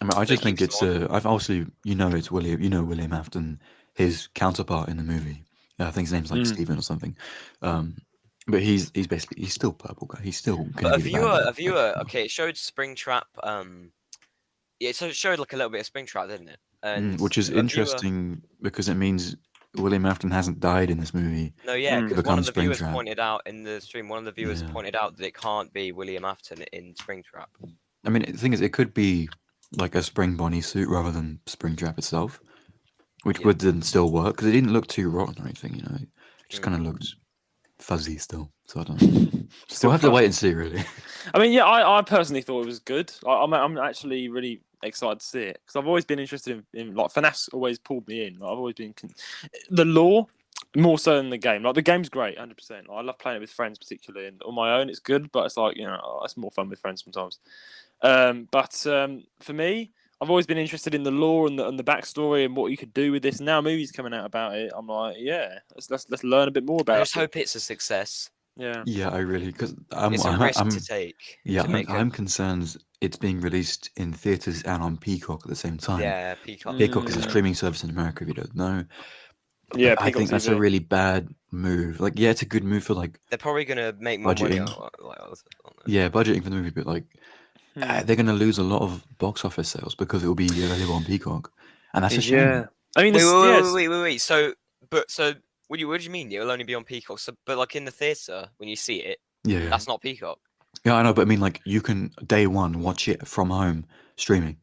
I mean, I just think it's I've obviously it's William Afton, his counterpart in the movie. I think his name's like Steven or something. But he's still purple guy. He's still. But a viewer. Okay, it showed Springtrap. So it showed like a little bit of Springtrap, didn't it? And which is interesting because it means William Afton hasn't died in this movie. No, yeah, because one of the viewers pointed out in the stream. One of the viewers pointed out that it can't be William Afton in Springtrap. I mean, the thing is, it could be like a Spring Bonnie suit rather than Springtrap itself, which would then still work because it didn't look too rotten or anything. It just kind of looked fuzzy still. So I don't know. We'll have to wait and see, really. I mean, yeah, I personally thought it was good. I'm actually really excited to see it because I've always been interested in like FNAF's always pulled me in. Like, I've always been the lore more so than the game. Like the game's great, 100%. Like, I love playing it with friends, particularly, and on my own it's good. But it's like it's more fun with friends sometimes. But for me, I've always been interested in the lore and the backstory and what you could do with this. Now, movies coming out about it, I'm like, let's learn a bit more about it. I just hope it's a success. Yeah, I really because it's a risk to take. Yeah, I'm concerned it's being released in theaters and on Peacock at the same time. Yeah, Peacock. Peacock is a streaming service in America. If you don't know. Yeah, I think that's a really bad move. Like, yeah, it's a good move for like. They're probably gonna make more money. Yeah, budgeting for the movie, but like. They're going to lose a lot of box office sales because it will be available on Peacock, and that's a shame. Yeah, I mean, wait. So what do you mean? It'll only be on Peacock. So, but like in the theater when you see it, that's not Peacock. Yeah, I know, but I mean, like you can day one watch it from home streaming.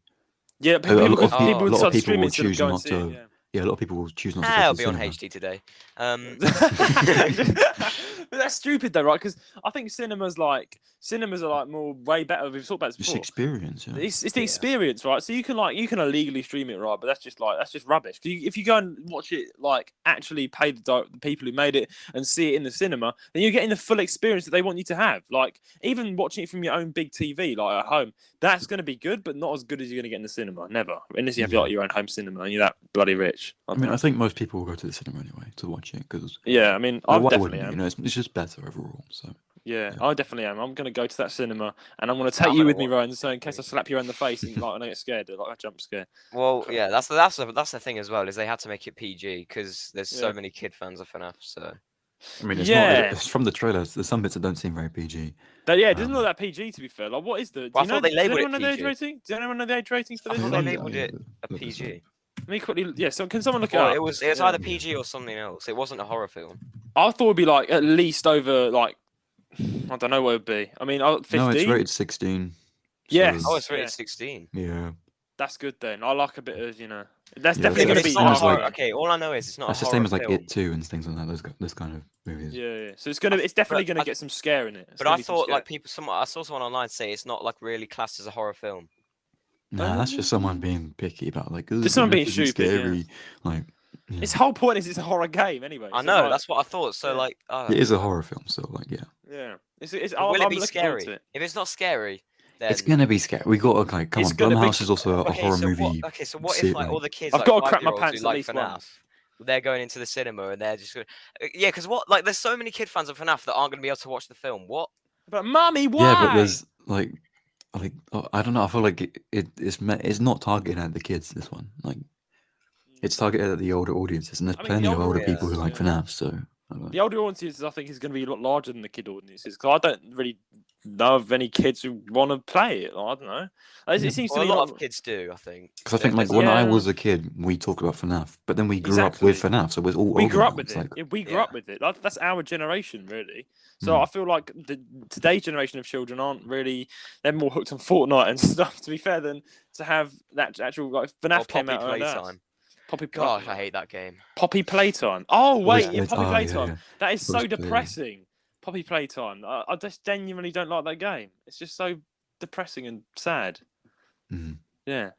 Yeah, a lot of people will choose not to. Yeah, a lot of people will choose not to. I'll be on HD today. But that's stupid though, right? Because I think cinemas are like way better. We've talked about this before. It's experience. Yeah. It's the experience, right? So you can illegally stream it, right? But that's just rubbish. If you go and watch it, like actually pay the people who made it and see it in the cinema, then you're getting the full experience that they want you to have. Like even watching it from your own big TV, like at home, that's going to be good, but not as good as you're going to get in the cinema. Never, unless you have like your own home cinema and you're that bloody rich. I mean, I think most people will go to the cinema anyway to watch it because. Yeah, I mean, I definitely am. It's just better overall. So. Yeah, I definitely am. I'm going to go to that cinema and I'm going to take you with me, Roan, so in case I slap you in the face and like I get scared, like a jump scare. Well, yeah, that's the thing as well is they had to make it PG because there's so many kid fans of FNAF. So. I mean, it's from the trailers. There's some bits that don't seem very PG. It doesn't look that PG to be fair. Like, what is the? I thought they labelled it PG. Does anyone know the age ratings for this? They labelled it a PG. Let me quickly, so can someone look it up? It was either PG or something else. It wasn't a horror film. I thought it'd be like at least over like I don't know what it'd be. I mean, 15. No, it's rated 16. Yes. Oh, it's rated 16. Yeah. That's good then. I like a bit of That's definitely going to be. Okay, all I know is it's not. That's the same as like It 2 and things like that. Those kind of movies. Yeah. So it's definitely going to get some scare in it. But I thought like I saw someone online say it's not like really classed as a horror film. Nah, that's just someone being picky about like. Just someone being stupid. Scary, like. Yeah. Its whole point is it's a horror game anyway. I know, that's what I thought. So it is a horror film, so Yeah. Will it be scary? If it's not scary, then it's gonna be scary. We got to come on. Blumhouse is also a horror movie. So what if all the kids? I've got to crap my pants at least FNAF, they're going into the cinema and they're just because there's so many kid fans of FNAF that aren't going to be able to watch the film. What? But mommy, why? Yeah, but there's I don't know. I feel like it's not targeted at the kids. This one, it's targeted at the older audiences, and there's plenty of older people who like FNAF. So The older audiences, I think, is going to be a lot larger than the kid audiences because I don't really know of any kids who want to play it. I don't know. It seems to me a lot of kids do. I think because I think like when I was a kid, we talked about FNAF, but then we grew up with FNAF, so it was all. We grew up with it. We grew up with it. That's our generation, really. So I feel like today's generation of children aren't really. They're more hooked on Fortnite and stuff. To be fair, than to have that actual like FNAF came out Playtime. Gosh, I hate that game. Poppy Playtime. Oh wait, Poppy Playtime. Yeah. That is so depressing. Poppy Playtime. I just genuinely don't like that game. It's just so depressing and sad. Yeah.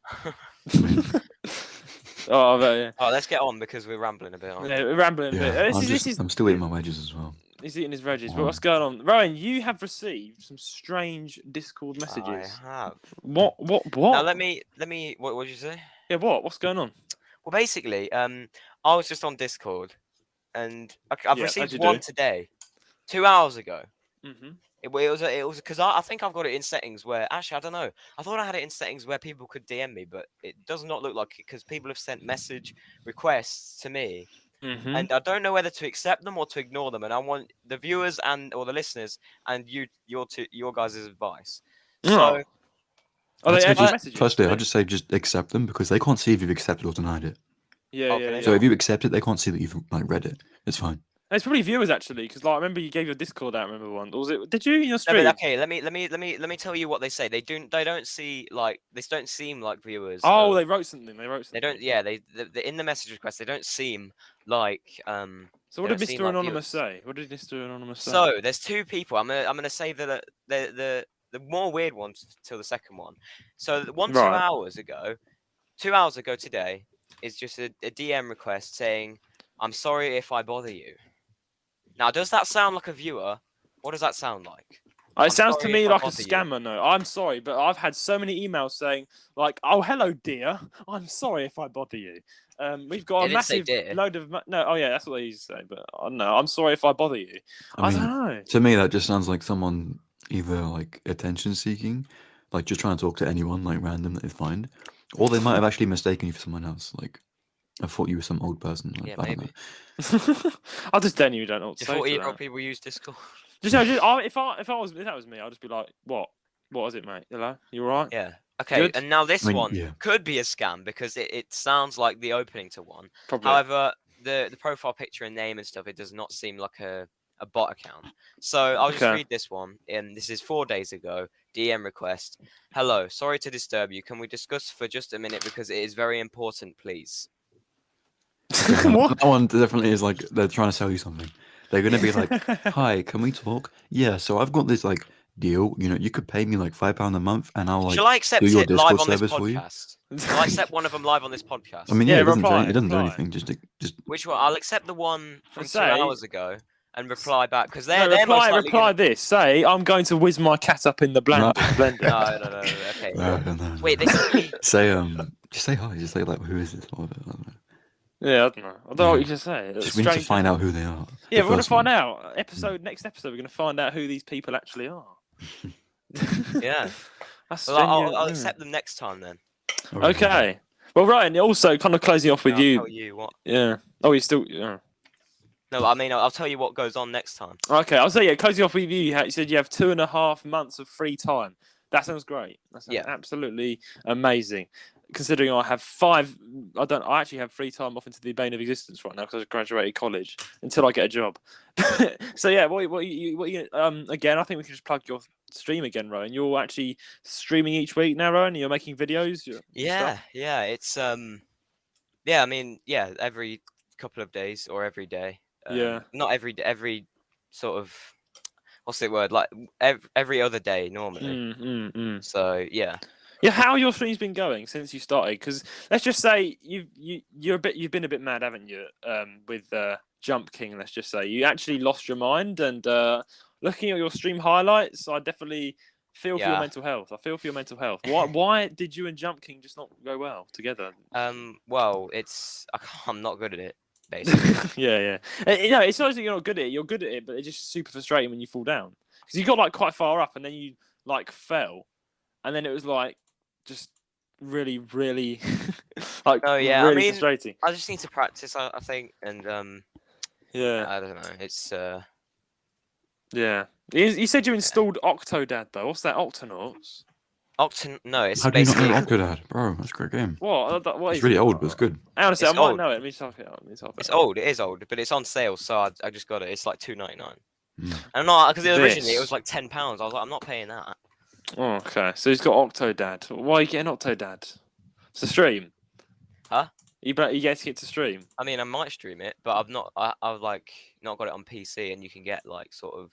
Let's get on because we're rambling a bit. Yeah, we're rambling a bit. I'm still eating my wedges as well. He's eating his wedges. But what's going on, Rowan? You have received some strange Discord messages. I have. What? Now let me. What did you say? Yeah. What's going on? Well, basically, I was just on Discord, and I've received one today, 2 hours ago. It was because I think I've got it in settings where actually I don't know. I thought I had it in settings where people could DM me, but it does not look like it because people have sent message requests to me, and I don't know whether to accept them or to ignore them. And I want the viewers or the listeners and your guys' advice. So. Firstly, I'd just say just accept them because they can't see if you've accepted or denied it. Yeah. So if you accept it, they can't see that you've like read it. It's fine. It's probably viewers actually, because like I remember you gave your Discord out. Remember one? Or was it? Did you in your stream? No, okay, let me tell you what they say. They don't see like this. Don't seem like viewers. Oh, they wrote something. They don't. Yeah, they in the message request. They don't seem like. So what did Mr. Anonymous say? What did Mr. Anonymous say? So there's two people. I'm gonna say that the more weird ones till the second one. So the one 2 hours ago, 2 hours ago today is just a DM request saying, "I'm sorry if I bother you." Now, does that sound like a viewer? What does that sound like? It sounds to me like a scammer. No, I'm sorry, but I've had so many emails saying like, "Oh, hello, dear. I'm sorry if I bother you. We've got a massive load of no. Oh yeah, that's what they used to say. But I don't know. I'm sorry if I bother you. I don't know. To me, that just sounds like someone either like attention seeking, like just trying to talk to anyone like random that they find, or they might have actually mistaken you for someone else. Like, I thought you were some old person. Like, yeah, maybe. I just genuinely don't know what to say. 40-year-old people use Discord. If that was me, I'd just be like, "What? What is it, mate? Hello, you all right?" Yeah. Okay. Good? And now this one could be a scam because it sounds like the opening to one. Probably. However, the profile picture and name and stuff, it does not seem like a bot account. So I'll just read this one. This is 4 days ago. DM request. Hello. Sorry to disturb you. Can we discuss for just a minute because it is very important, please. What? That one definitely is like they're trying to sell you something. They're gonna be like, "Hi, can we talk? Yeah, so I've got this like deal. You know, you could pay me like £5 a month, and I'll like Shall I accept do your it Discord live on this service for you." podcast? Shall I accept one of them live on this podcast? I mean, it doesn't do anything. Just which one? I'll accept the one from 2 hours ago and reply back because they're reply this. Say, "I'm going to whiz my cat up in the blender." No. Okay. No. Wait, this say just say hi. Just say like, "Who is this?" I don't know. Yeah, I don't know what you can say. Just we need to find out who they are. Yeah, we're going to find out. Next episode, we're going to find out who these people actually are. Yeah. I'll accept them next time then. Okay. Well, Ryan, also kind of closing off with you. I'll tell you what. Yeah. Oh, you still. Yeah. No, I mean, I'll tell you what goes on next time. Okay, I'll say, closing off with you. You said you have 2.5 months of free time. That sounds great. That sounds absolutely amazing. Considering I have 5, I actually have free time off into the bane of existence right now because I graduated college until I get a job. So yeah, what you again? I think we can just plug your stream again, Rowan. You're actually streaming each week now, Rowan. You're making videos. Yeah. It's I mean, every couple of days or every day. Not every sort of. What's the word? Like every other day normally. So yeah. Yeah, how your stream's been going since you started? Because let's just say you've been a bit mad, haven't you? With Jump King, let's just say you actually lost your mind. And looking at your stream highlights, I definitely feel for your mental health. I feel for your mental health. Why did you and Jump King just not go well together? Well, I'm not good at it. Basically. yeah. It's not that you're not good at it. You're good at it, but it's just super frustrating when you fall down because you got like quite far up and then you like fell, and then it was like just really like really frustrating. I just need to practice. I think, and Yeah. I don't know. It's Yeah. You said you installed Octodad though. What's that? Octonauts? No, it's How do you not basically know Octodad, bro? That's a great game. What It's is really it? old, but it's good. I honestly, It's I might old. know it. Let me type it out. It's old. It is old, but it's on sale, so I just got it. It's like $2.99. Mm. And not because originally it was like £10. I was like, I'm not paying that. Oh, okay. So he's got Octodad. Why are you getting Octodad? It's a stream. Huh? You get it to stream. I mean, I might stream it, but I've not. I've like not got it on PC, and you can get like sort of.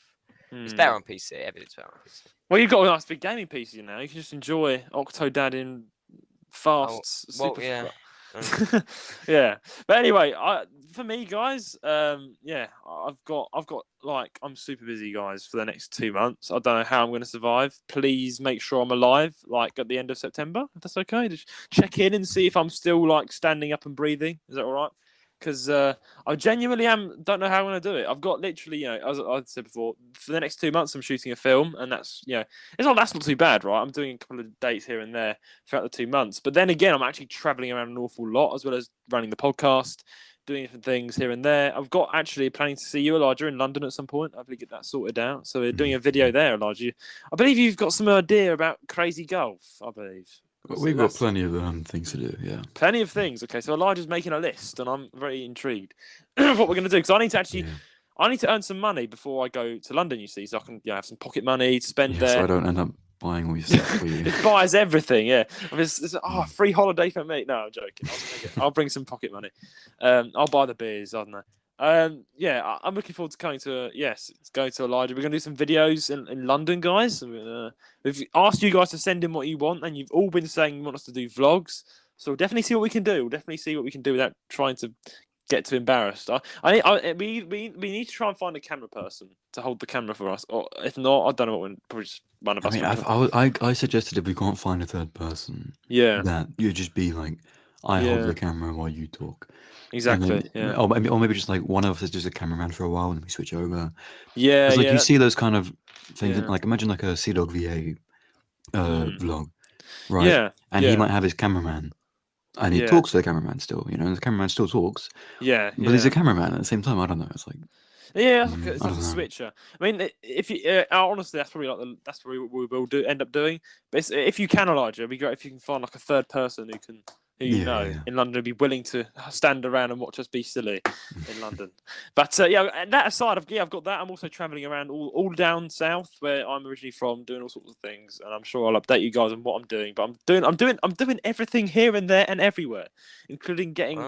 It's better on PC. Everything's better on PC. Well, you've got a nice big gaming PC now. You can just enjoy Octodad in fast. Well, yeah. Yeah. But anyway, for me, guys, yeah, I've got like I'm super busy, guys, for the next 2 months. I don't know how I'm going to survive. Please make sure I'm alive, like at the end of September. If that's okay, just check in and see if I'm still like standing up and breathing. Is that all right? Because I genuinely don't know how I'm going to do it. I've got literally, as I said before, for the next 2 months, I'm shooting a film, and that's that's not too bad, right? I'm doing a couple of dates here and there throughout the 2 months. But then again, I'm actually traveling around an awful lot, as well as running the podcast, doing different things here and there. I've got actually planning to see you, Elijah, in London at some point. Hopefully get that sorted out. So we're doing a video there, Elijah. I believe you've got some idea about crazy golf, I believe. We've got plenty of things to do, yeah. Plenty of things. Okay, so Elijah's making a list, and I'm very intrigued what we're going to do, because I need to actually, I need to earn some money before I go to London. You see, so I can have some pocket money to spend there. So I don't end up buying all your stuff for you. It buys everything. Yeah, it's free holiday for me. No, I'm joking. I'll bring some pocket money. I'll buy the beers. I don't know. Yeah, I'm looking forward to going to going to Elijah. We're gonna do some videos in London, guys. We've asked you guys to send in what you want, and you've all been saying you want us to do vlogs. So we'll definitely see what we can do. We'll definitely see what we can do without trying to get too embarrassed. We need to try and find a camera person to hold the camera for us, or if not, I don't know what. Probably just one of us. I suggested if we can't find a third person, that you just be like, I hold the camera while you talk. Exactly. Then, or maybe just like one of us is just a cameraman for a while, and then we switch over. Yeah. Like you see those kind of things. Like imagine like a CDawgVA vlog, right? Yeah. And he might have his cameraman, and he talks to the cameraman still. And the cameraman still talks. Yeah. But he's a cameraman at the same time. I don't know. It's like. Yeah, it's like a switcher. I mean, if you honestly, that's probably what we will end up doing. But if you can, Elijah, it'd be great if you can find like a third person who in London would be willing to stand around and watch us be silly in London. But that aside, I've got that. I'm also traveling around all down south where I'm originally from, doing all sorts of things, and I'm sure I'll update you guys on what I'm doing. But I'm doing everything here and there and everywhere, including getting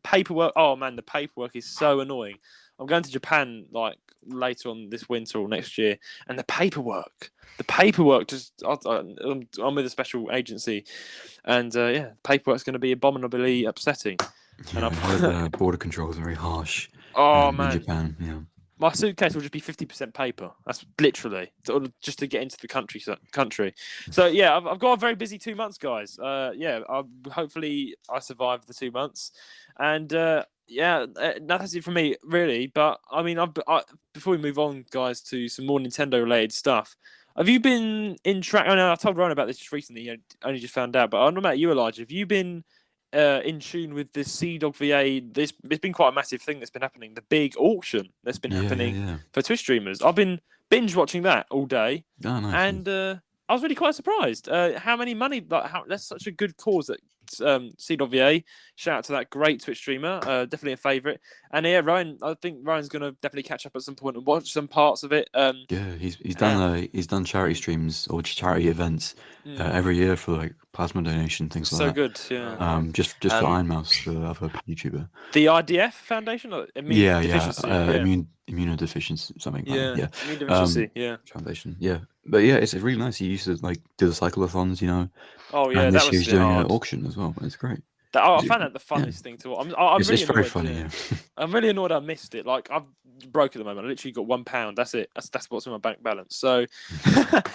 paperwork. Oh man, the paperwork is so annoying. I'm going to Japan like later on this winter or next year, and the paperwork just I'm with a special agency, and paperwork's going to be abominably upsetting. Yeah, and border control is very harsh. Oh man, in Japan, yeah. My suitcase will just be 50% paper. That's literally just to get into the country. So yeah, I've got a very busy 2 months, guys. Hopefully I survive the 2 months, and that's it for me, really. But I mean, before we move on, guys, to some more Nintendo-related stuff. Have you been in track? I know I told Roan about this just recently. I only just found out, but I don't know about you, Elijah. Have you been in tune with the CDawgVA? It's been quite a massive thing that's been happening. The big auction that's been happening for Twitch streamers. I've been binge watching that all day, and I was really quite surprised how many money. That's such a good cause that CDawgVA. Shout out to that great Twitch streamer. Definitely a favourite. And Roan, I think Roan's gonna definitely catch up at some point and watch some parts of it. He's done charity streams or charity events every year for like plasma donation, things like that. So good, yeah. Just for Iron Mouse, the other YouTuber. The IDF Foundation, or immunodeficiency, something. Immunodeficiency, Foundation, But it's really nice. He used to like do the cyclothons, Oh yeah, and that this year he's doing an auction as well. It's great. I found that the funniest thing to watch. It's really very funny. Yeah. I'm really annoyed I missed it. Like I'm broke at the moment. I literally got £1. That's it. That's what's in my bank balance. So,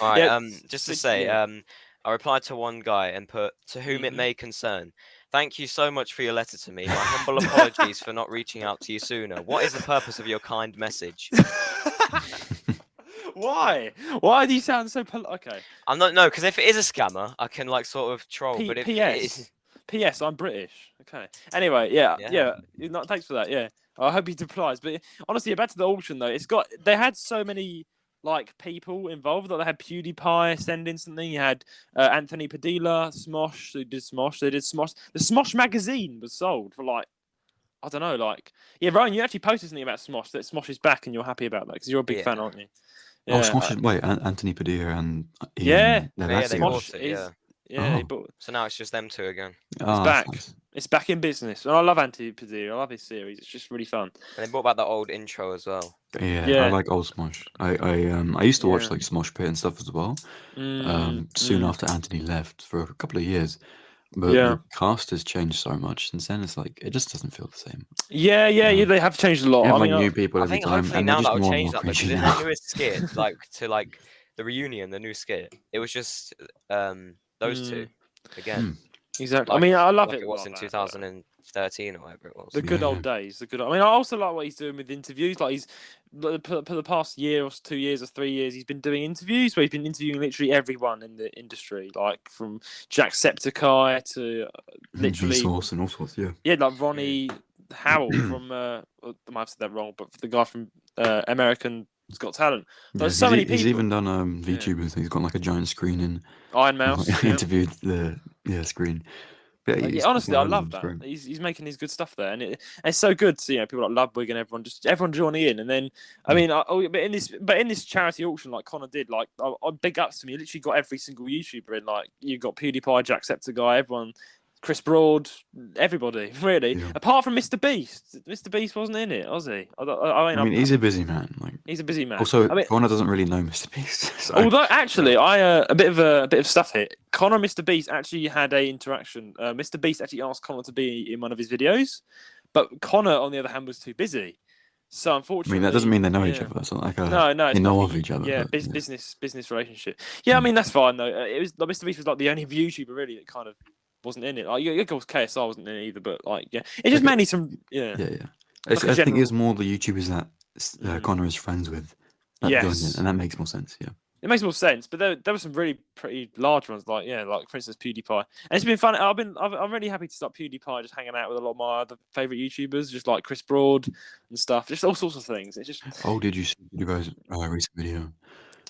all right. Just to say, I replied to one guy and put, "To whom it may concern, thank you so much for your letter to me. My humble apologies for not reaching out to you sooner. What is the purpose of your kind message?" Why? Why do you sound so okay. I'm not because if it is a scammer, I can like sort of troll. But if PS, P.S. I'm British. Okay. Anyway, yeah. Thanks for that. Yeah. I hope he replies. But honestly, back to the auction though. They had so many like people involved. Like, they had PewDiePie sending something. You had Anthony Padilla, Smosh, who did Smosh. They did Smosh. The Smosh magazine was sold for like, I don't know, like, yeah, Ryan, you actually posted something about Smosh, that Smosh is back, and you're happy about that because you're a big fan, aren't you? Yeah. Oh, Smosh wait, Anthony Padilla and Ian, they bought it, he bought it. So now it's just them two again. It's back. Nice. It's back in business. And I love Anthony Padilla. I love his series. It's just really fun. And they brought back the old intro as well. Yeah. I like old Smosh. I used to watch like Smosh Pit and stuff as well. Soon after Anthony left for a couple of years. But the cast has changed so much since then. It's like it just doesn't feel the same. Yeah, they have changed a lot. I mean, new people every time. Hopefully now that'll change that because in the newest skit, like the reunion, the new skit, it was just those two again. Exactly. I mean, I love it. It was in 2013 or whatever it was. The good old days. I mean, I also like what he's doing with interviews. Like he's for the past year or 2 years or 3 years, he's been doing interviews where he's been interviewing literally everyone in the industry, like from Jacksepticeye to literally Source and all sorts. Yeah, like Ronnie Howell from I might have said that wrong, but the guy from American Got Talent. There's so many people. He's even done VTubers. He's got like a giant screen in Iron Mouse. Interviewed the screen. Yeah, honestly, I love that. He's making his good stuff there, and it's so good to people like Ludwig and everyone joining in. And then I mean, but in this charity auction, like Connor did, like I big ups to me. You literally got every single YouTuber in. Like you got PewDiePie, Jacksepticeye, everyone. Chris Broad, everybody, really. Yeah. Apart from Mr. Beast. Mr. Beast wasn't in it, was he? I mean, he's a busy man. He's a busy man. Also, Connor doesn't really know Mr. Beast. So. Although, actually, a bit of stuff here. Connor and Mr. Beast actually had a interaction. Mr. Beast actually asked Connor to be in one of his videos, but Connor, on the other hand, was too busy. So unfortunately, I mean, that doesn't mean they know each other. It's not like they know of each other. Yeah, business relationship. Yeah, I mean that's fine though. It was Mr. Beast was like the only YouTuber really that kind of wasn't in it. Like, of course, KSI wasn't in it either, but like, yeah, it's just mainly some, I think it's more the YouTubers that Connor is friends with. Yes, and that makes more sense. Yeah, it makes more sense. But there were some really pretty large ones, like for instance PewDiePie. And it's been fun. I'm really happy to start PewDiePie just hanging out with a lot of my other favorite YouTubers, just like Chris Broad and stuff, just all sorts of things. It's just. Oh, did you see PewDiePie's recent video?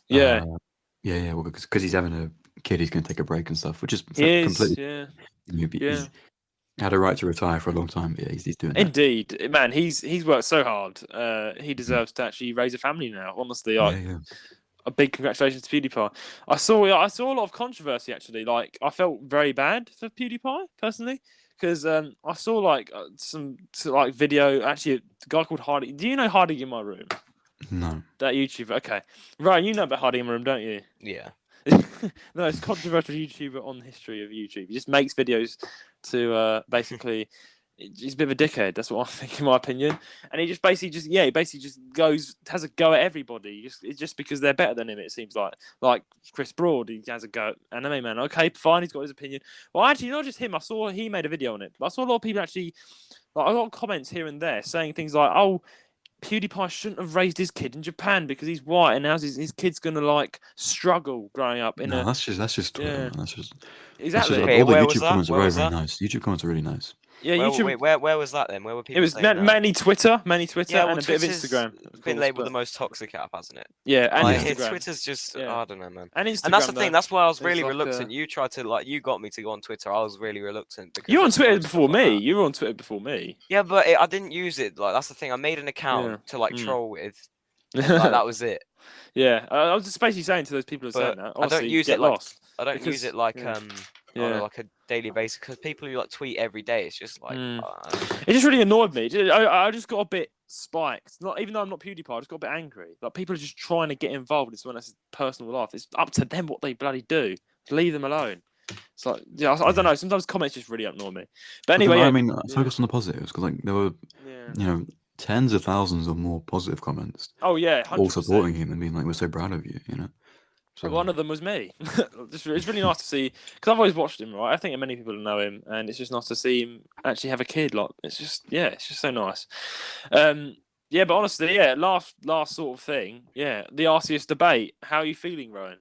Yeah. Well, because he's having a kid, he's going to take a break and stuff, which is completely. He's had a right to retire for a long time, but he's doing that. Indeed, man, he's worked so hard. He deserves to actually raise a family now. Honestly, a big congratulations to PewDiePie. I saw a lot of controversy actually. Like I felt very bad for PewDiePie personally because I saw like some video. Actually, a guy called Hardy. Do you know Hardy in My Room? No. That YouTuber. Okay, Ryan, you know about Hardy in My Room, don't you? Yeah. No, it's a controversial YouTuber on the history of YouTube. He just makes videos to basically. He's a bit of a dickhead. That's what I think, in my opinion. And he basically just has a go at everybody, just because they're better than him. It seems like Chris Broad, he has a go at Anime Man. Okay, fine, he's got his opinion. Well, actually, not just him. I saw he made a video on it. But I saw a lot of people actually, like a lot of comments here and there, saying things like, "Oh, PewDiePie shouldn't have raised his kid in Japan because he's white, and now his kid's gonna like struggle growing up in a." That's just Twitter. That's just exactly. All the YouTube comments are very nice. YouTube comments are really nice. Yeah, YouTube. Where was that then? Where were people? It was mainly Twitter, and a bit of Instagram. It's been labelled the most toxic app, hasn't it? Yeah, and Instagram. Twitter's just I don't know, man. And Instagram. And that's the thing. That's why I was really reluctant. You tried to you got me to go on Twitter. I was really reluctant. You were on Twitter before me. You were on Twitter before me. Yeah, but I didn't use it. Like that's the thing. I made an account to troll with. That was it. Yeah, I was just basically saying to those people who are saying that. I don't use it lost. I don't use it like on like a daily basis because people who like tweet every day, it's just like it just really annoyed me. I just got a bit spiked. Not even though I'm not PewDiePie, I just got a bit angry. Like people are just trying to get involved in someone else's personal life. It's up to them what they bloody do. Leave them alone. It's like I don't know. Sometimes comments just really annoy me. But anyway, I mean, focus on the positives because like there were tens of thousands of more positive comments. Oh yeah, 100%. All supporting him and being like, "We're so proud of you," So one of them was me. It's really nice to see because I've always watched him, right? I think many people know him, and it's just nice to see him actually have a kid. Like it's just so nice. But honestly, last sort of thing, the Arceus debate. How are you feeling, Roan,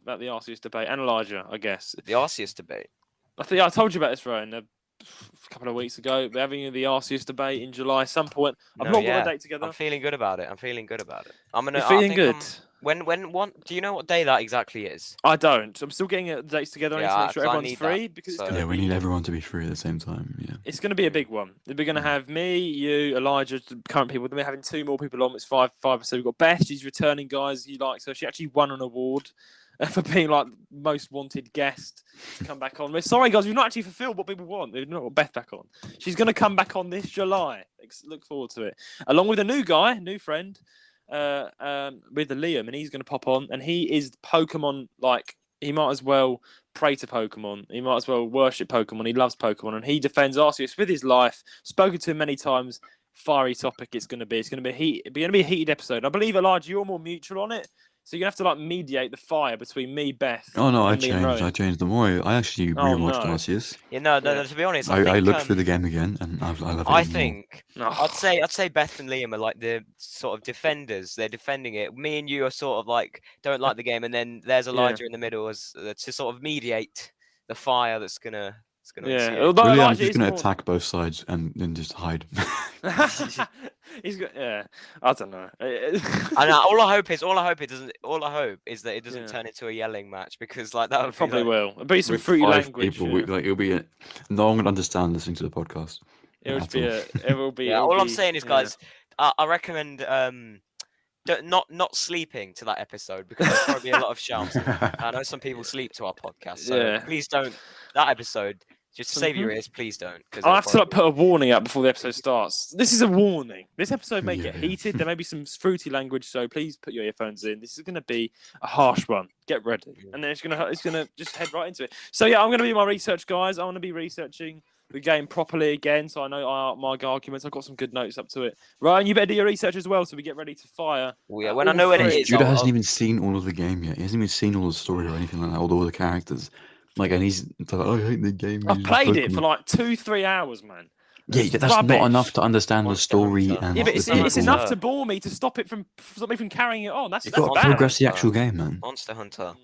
about the Arceus debate and Elijah? I guess the Arceus debate. I told you about this, Roan. a couple of weeks ago. We're having the Arceus debate in July some point. I've not got a date together. I'm feeling good about it. I'm feeling good about it. You're feeling good? Do you know what day that exactly is? I don't. I'm still getting the dates together. I need to make sure everyone's free because we need everyone to be free at the same time. Yeah, it's going to be a big one. We're going to have me, you, Elijah, current people. Then we're having 2 more people on. It's 5. So we've got Beth. She's returning, guys. You like her? She actually won an award for being like most wanted guest to come back on. We're sorry, guys. We've not actually fulfilled what people want. We've not got Beth back on. She's going to come back on this July. Look forward to it, along with a new guy, new friend. With the Liam, and he's going to pop on, and he is Pokemon. Like, he might as well pray to Pokemon. He might as well worship Pokemon. He loves Pokemon, and he defends Arceus with his life. Spoken to him many times. Fiery topic. It's going to be a heated episode. I believe, Elijah, you're more neutral on it. So you're going to have to mediate the fire between me, Beth. Oh no, I changed them all. I actually rewatched Arceus. Yeah, no, to be honest, I looked through the game again, and I love it. I think I'd say Beth and Liam are like the sort of defenders. They're defending it. Me and you are sort of like don't like the game, and then there's Elijah in the middle as to sort of mediate the fire that's gonna. Really, I'm just going to attack both sides and then just hide. He's got, I don't know. I know. All I hope is that it doesn't turn into a yelling match because like that would probably will. It'll be some fruity language. People, it'll be no one would understand listening to the podcast. It will be. All I'm saying is, guys, I recommend not sleeping to that episode because there's probably a lot of shouts. I know some people sleep to our podcast, so please don't. That episode, just save your ears, please don't. I'll have to put a warning up before the episode starts. This is a warning. This episode may get heated. There may be some fruity language, so please put your earphones in. This is going to be a harsh one. Get ready, and then it's gonna just head right into it. So I'm going to be my research, guys. I want to be researching the game properly again, so I know my arguments. I've got some good notes up to it. Ryan, you better do your research as well, so we get ready to fire. Yeah, when I know what it is. Judah hasn't even seen all of the game yet. He hasn't even seen all the story or anything like that, all the characters. Like, and he's like, I hate the game. I've played it for like 2-3 hours, man. Yeah, that's rubbish. Not enough to understand the story. And but it's enough to bore me to stop me from carrying it on. That's got to progress the actual game, man. Monster Hunter.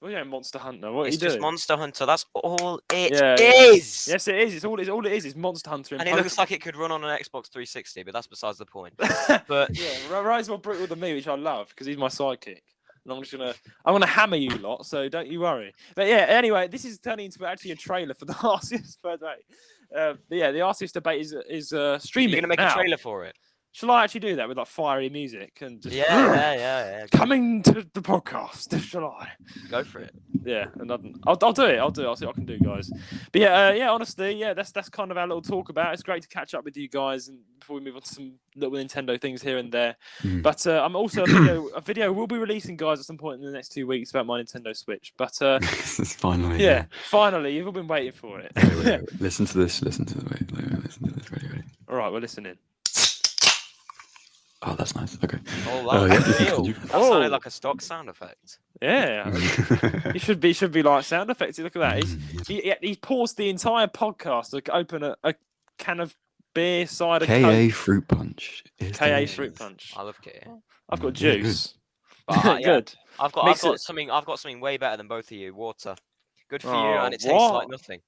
Well, yeah, Monster Hunter. What it's just doing? Monster Hunter. That's all it is. Yes, it is. It's all it is. It's Monster Hunter. And it looks like it could run on an Xbox 360, but that's besides the point. But Ryan's more brutal than me, which I love because he's my sidekick. And I'm gonna hammer you lot, so don't you worry. But yeah, anyway, this is turning into actually a trailer for the Arceus debate. The Arceus debate is streaming. You're gonna make a trailer for it. Shall I actually do that with like fiery music and just coming to the podcast? Shall I go for it? Yeah, and I'll do it. I'll see what I can do, guys. But honestly, that's kind of our little talk about. It's great to catch up with you guys, and before we move on to some little Nintendo things here and there. But I'm also a video we'll be releasing, guys, at some point in the next 2 weeks about my Nintendo Switch. But finally, finally, you've all been waiting for it. Wait. Listen to this. Listen to this. Ready. All right, we're listening. Oh, that's nice. Okay. Oh, that sounded like a stock sound effect. Yeah, it should be like sound effects. Look at that. He paused the entire podcast to open a can of beer, cider, KA Fruit Punch. KA Fruit Punch. I love KA. I've got juice. Good. I've got something way better than both of you. Water. Good for you, and it tastes like nothing.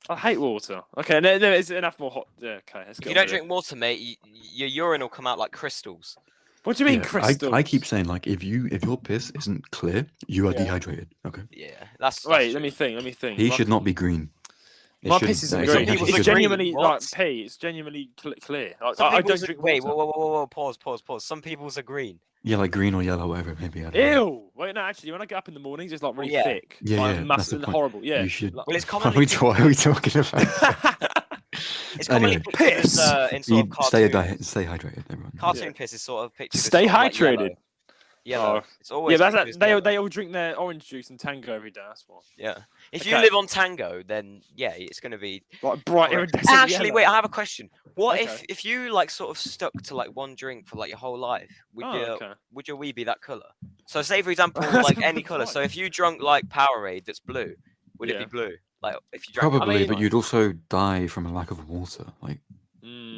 I hate water. Okay, no, it's enough more hot. Yeah, okay. If you don't drink water, mate, your urine will come out like crystals. What do you mean crystals? I keep saying like if your piss isn't clear, you are dehydrated. Okay. Yeah, that's wait. True. Let me think. He should not be green. My piss isn't green. It's genuinely like pee. It's genuinely clear. I don't drink. Wait, whoa! Pause. Some people's are green. Yeah, like green or yellow, whatever. Maybe. Ew! Wait, no. Actually, when I get up in the mornings, it's like really thick. Yeah, massive and horrible. Yeah. You should. Well, it's commonly. What are we talking about? It's commonly piss. In sort of cartoon. Stay hydrated, everyone. Cartoon piss is sort of pictured. Stay hydrated. Yellow. It's always they all drink their orange juice and Tango every day. That's why. Yeah. If you live on Tango, then it's going to be like bright iridescent. Actually, yellow. wait. I have a question. What if you like sort of stuck to like one drink for like your whole life? Would your wee be that color? So say for example, like any color. So if you drunk like Powerade that's blue, would it be blue? Like if you drank probably, but you'd also die from a lack of water. Like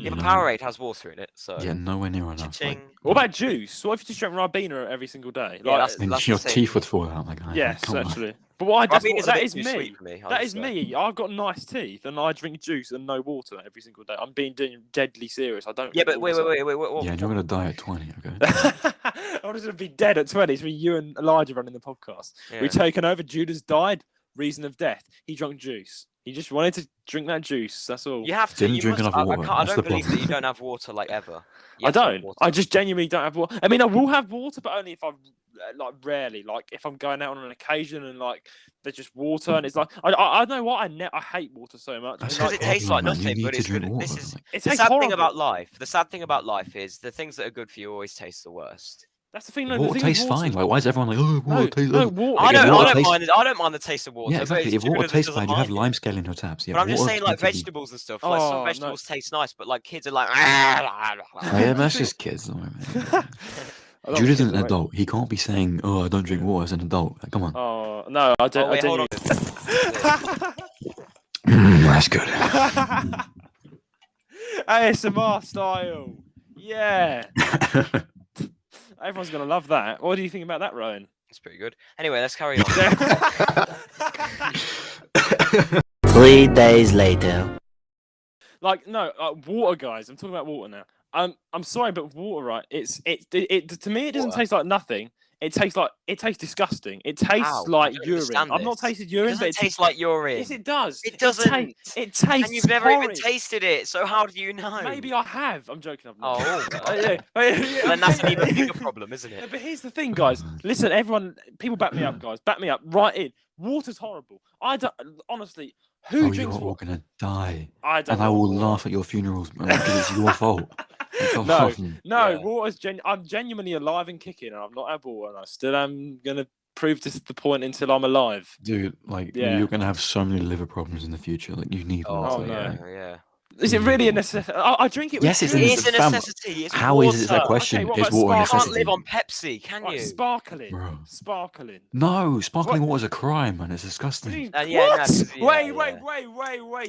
Yeah, but Powerade has water in it, so yeah, nowhere near enough. What about juice? What if you just drank Ribena every single day? Yeah, like, your teeth would fall out. Like, yes, come actually. on. But that is me. Me. That is me. I've got nice teeth, and I drink juice and no water every single day. I'm being deadly serious. I don't. Yeah, but wait. Yeah, and you're gonna die at 20. Okay. I'm just gonna be dead at 20. It's me, you, and Elijah running the podcast. Yeah. We've taken over. Judas died. Reason of death. He drank juice. He just wanted to drink that juice. That's all. You have to. Didn't drink enough water. I don't believe that you don't have water like ever. I don't. I just genuinely don't have water. I mean, I will have water, but only if I'm rarely. Like if I'm going out on an occasion and there's just water, and it's like I know what I hate water so much because it tastes like nothing. But it's good. This is the sad thing about life. The sad thing about life is the things that are good for you always taste the worst. That's the thing. Water tastes fine. Like, why is everyone like, water tastes? Water. I don't mind the taste of water. Yeah, exactly. If water tastes fine, you have lime scale in your taps. Yeah, but I'm just saying, like vegetables and stuff. Like some vegetables taste nice, but like kids are like. Yeah, that's just kids. Judas is an adult. He can't be saying, "Oh, I don't drink water" as an adult. Like, come on. Oh no, I don't. Wait, hold on. That's good. ASMR style. Yeah. Everyone's gonna love that. What do you think about that, Roan? It's pretty good. Anyway, let's carry on. 3 days later. Water, guys. I'm talking about water now. I'm sorry, but water, right? It to me, it doesn't taste like nothing. It tastes disgusting. It tastes like urine. I've not tasted urine, but it tastes like urine. Yes, it does. It doesn't. It tastes. And you've never even tasted it, so how do you know? Maybe I have. I'm joking. Yeah. Then that's an even bigger problem, isn't it? But here's the thing, guys. Listen, everyone, people, back me up, guys. Back me up. Right in. Water's horrible. I don't. Honestly, who drinks you're water? all gonna die. And I will laugh at your funerals because it's your fault. No, water's I'm genuinely alive and kicking, and I've not had water, and I still am gonna prove this the point until I'm alive. Dude, you're gonna have so many liver problems in the future. Like, you need water. Yeah. Is it really a necessity? I drink it. Yes, it is a necessity. It's How water. is it that question? Okay, is water a necessity? You can't live on Pepsi, can you? Sparkling. Bro. Sparkling. No, sparkling water is a crime, man. It's disgusting. Wait.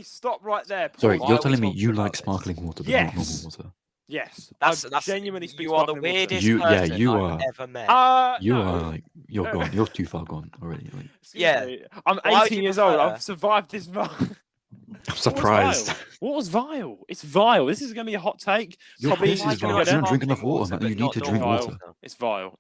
Stop right there. Paul. Sorry, you're telling me you like sparkling water, but not normal water? Yes. That's genuinely. You are the weirdest person I've ever met. You're gone. You're too far gone already. I'm 18 years old. I've survived this month. I'm surprised. What was vile? It's vile. This is going to be a hot take. Your piss is vile. You don't drink enough water, man. You need to drink water. It's vile.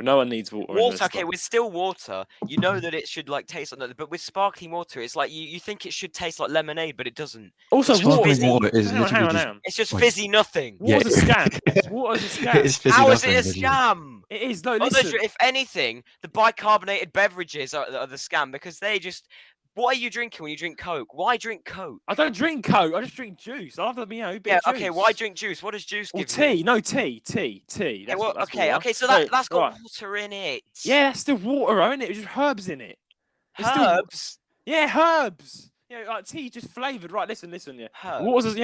No one needs water. Okay, with still water, you know that it should taste like that. But with sparkling water, it's like you think it should taste like lemonade, but it doesn't. Also, sparkling water is it's just fizzy nothing. Water's a scam. Water's a scam. How is it a scam? It is. No, listen. If anything, the bicarbonated beverages are the scam because they just. What are you drinking when you drink Coke? Why drink Coke? I don't drink Coke. I just drink juice. I love the juice. Okay. Why drink juice? What does juice give tea. You? No, tea. Okay. So that's got water in it. Yeah, that's still water, isn't it? It's just herbs in it. Herbs? Herbs. Yeah, like tea just flavoured. Right, listen. Yeah. Why water's a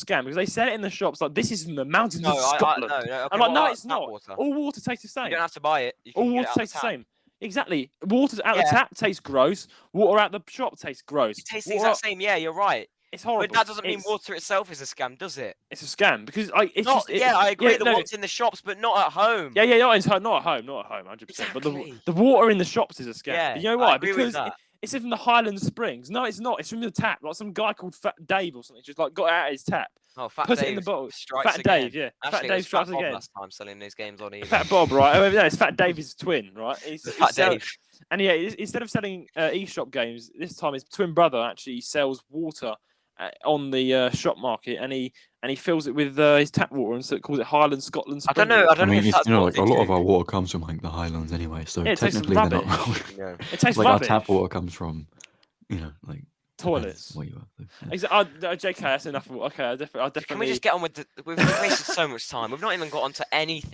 scam? Because they sell it in the shops like this is from the mountains of Scotland. I'm like, no, it's not. Water? All water tastes the same. You don't have to buy it. All water tastes the same. Exactly. Water out the tap tastes gross. Water out the shop tastes gross. It tastes the exact same. Yeah, you're right. It's horrible. But that doesn't mean water itself is a scam, does it? It's a scam because I agree. The one's in the shops, but not at home. Yeah, not at home, 100%. Exactly. But the water in the shops is a scam. Yeah, you know why? Because it's from the Highland Springs. No, it's not. It's from the tap. Like some guy called Fat Dave or something just got out of his tap. Oh, Fat Put Dave it in the bottle. Fat Dave, yeah. Actually, Fat Dave strikes again. Last time selling these games on eBay. Fat Bob, right? No, it's Fat Dave's twin, right? Fat Dave. And instead of selling eShop games, this time his twin brother actually sells water on the shop market, and he fills it with his tap water, and so it calls it Highland Scotland Spring. I don't know. A lot of our water comes from the Highlands anyway, so technically they're not wrong. It tastes rubbish. Our tap water comes from, toilets. JK, that's enough. Okay, I definitely. Can we just get on with we've wasted so much time. We've not even got onto anything.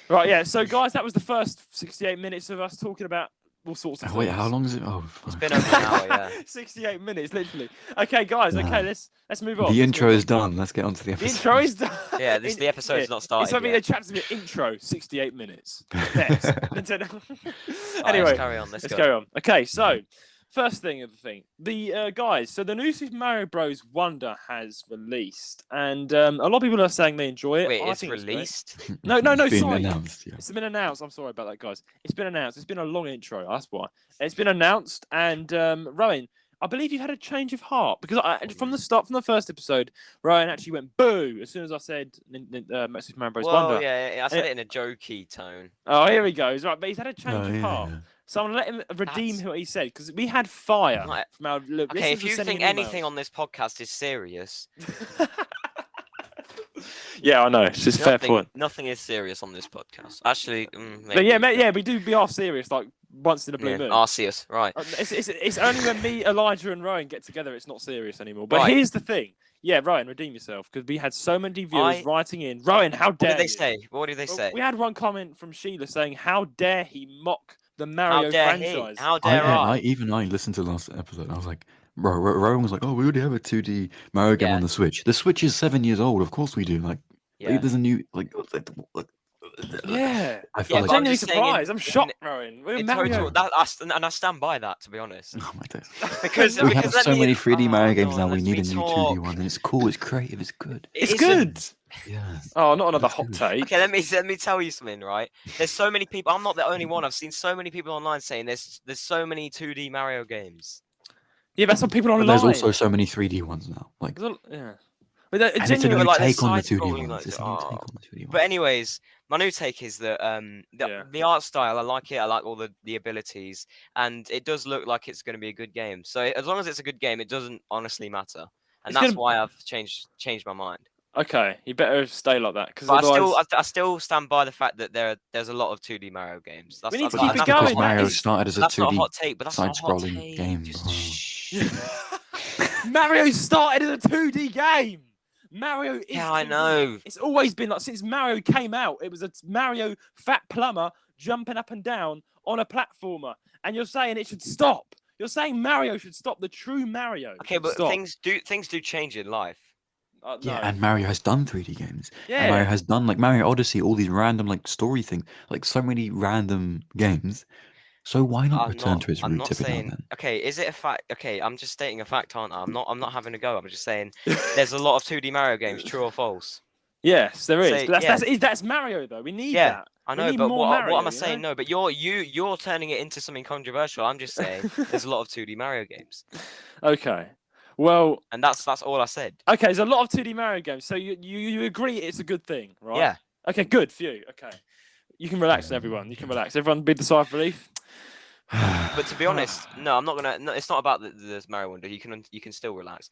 Right, yeah. So, guys, that was the first 68 minutes of us talking about all sorts of things. Wait, how long is it? It's been over an hour, yeah. 68 minutes, literally. Okay, guys. Okay, let's move on. The intro is done. Let's get on to the episode. The intro is done. Yeah, the episode's not started. It's something that chapters me intro, 68 minutes. Anyway, let's carry on. Let's go on. Okay, so first thing of the thing. The guys, so the new Super Mario Bros. Wonder has released, and a lot of people are saying they enjoy it. Wait, I it's think released? It's no, It's sorry. been announced, yeah. It's been announced. I'm sorry about that, guys. It's been announced. It's been a long intro. That's why. It's been announced, and Rowan, I believe you had a change of heart because from the start, from the first episode, Ryan actually went boo as soon as I said Super Mario Bros. Wonder. Yeah, I said it in a jokey tone. Oh, here he goes. Right, but he's had a change of yeah, heart. yeah. So I'm gonna let him redeem what he said because we had fire from our. Look, Okay, if you think anything emails. on this podcast is serious, yeah, I know. It's just fair point. Nothing is serious on this podcast. Actually, but yeah, we are serious. Like once in a blue moon. Arceus, right? It's only when me, Elijah, and Rowan get together, it's not serious anymore. But here's the thing. Yeah, Rowan, redeem yourself because we had so many viewers writing in. Rowan, how dare What did they say? What did they say? We had one comment from Sheila saying, "How dare he mock the Mario franchise?" How dare I? I listened to the last episode. I was like, Rowan was like, "Oh, we already have a 2D Mario game on the Switch. The Switch is 7 years old. Of course we do. Like, there's a new Yeah, I'm genuinely surprised. I'm shocked, Rowan. I stand by that, to be honest. Oh my days. Because we have so many 3D Mario games now. We need a new 2D one, and it's cool. It's creative. It's good. It's good. Yeah. Oh, not another hot take. Okay, let me tell you something. Right, there's so many people. I'm not the only one. I've seen so many people online saying there's so many 2D Mario games. Yeah, that's what people online. But there's also so many 3D ones now. Like, yeah. But it's a new take on the 2D ones. It's a new take on the 2D ones. But anyways, my new take is that the art style, I like it. I like all the abilities, and it does look like it's going to be a good game. So as long as it's a good game, it doesn't honestly matter, and that's why I've changed my mind. Okay, you better stay like that because I still stand by the fact that there's a lot of 2D Mario games. We need to keep it going. Because Mario started as a 2D not a hot take, but that's side-scrolling game. Mario started as a 2D game. Mario is. Yeah, I know. It's always been like since Mario came out. It was a Mario fat plumber jumping up and down on a platformer, and you're saying it should stop. You're saying Mario should stop. The true Mario. Okay, but things do change in life. Yeah, and Mario has done 3D games. Yeah, and Mario has done like Mario Odyssey, all these random like story things, like so many random games. So why not return to its roots every now and then? Okay, is it a fact? Okay, I'm just stating a fact, aren't I? I'm not having a go. I'm just saying there's a lot of 2D Mario games. True or false? Yes, there is. That's Mario though. We need that. I know, but what am I saying? No, but you're turning it into something controversial. I'm just saying there's a lot of 2D Mario games. Okay. Well, and that's all I said. Okay, there's a lot of 2D Mario games, so you agree it's a good thing, right? Yeah. Okay, good for you. Okay, you can relax, everyone. You can relax. Everyone, breathe the sigh of relief. But to be honest, no, I'm not gonna. No, it's not about the Mario Wonder. You can still relax.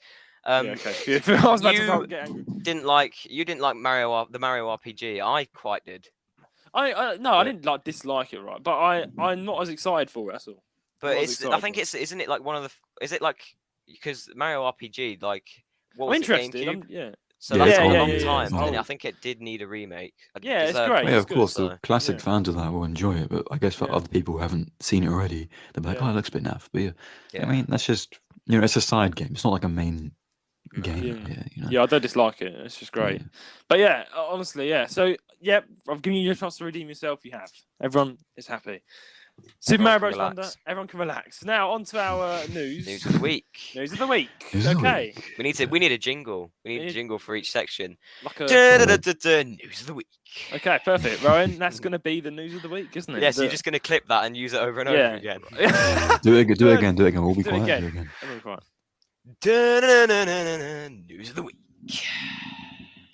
Okay. I was about to get angry. You didn't like the Mario RPG. I quite did. I didn't dislike it, right? But I'm not as excited for it. That's all. But isn't it like one of the? Is it like? Because Mario RPG, like, what was I'm interested. GameCube? So that's a long time. And I think it did need a remake. Yeah, it's great. Yeah, of course, the classic fans of that will enjoy it. But I guess for other people who haven't seen it already, they'll be like, "Oh, it looks a bit naff." But I mean, that's just it's a side game. It's not like a main game. Yeah, I don't dislike it. It's just great. Yeah. But honestly, So I've given you a chance to redeem yourself. You have. Everyone is happy. Super Mario Bros. Wonder. Everyone can relax. Now on to our news. News of the week. Okay. We need a jingle. We need a jingle for each section. Like a news of the week. Okay, perfect, Rowan. That's going to be the news of the week, isn't it? Yes, you're just going to clip that and use it over and over again. Do it again. We'll be quiet. Do it again. News of the week.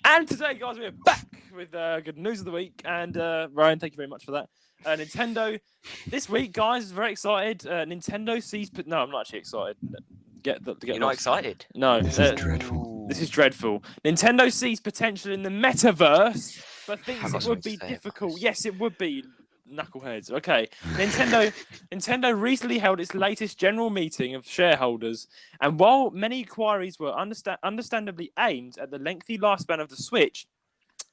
And today, guys, we're back with good news of the week. And Ryan, thank you very much for that. Nintendo, this week, guys, very excited. Nintendo sees... No, I'm not actually excited. You're not excited? No. This is dreadful. This is dreadful. Nintendo sees potential in the Metaverse, but thinks it would be difficult. Yes, it would be. Knuckleheads. Okay. Nintendo recently held its latest general meeting of shareholders, and while many inquiries were understandably aimed at the lengthy lifespan of the Switch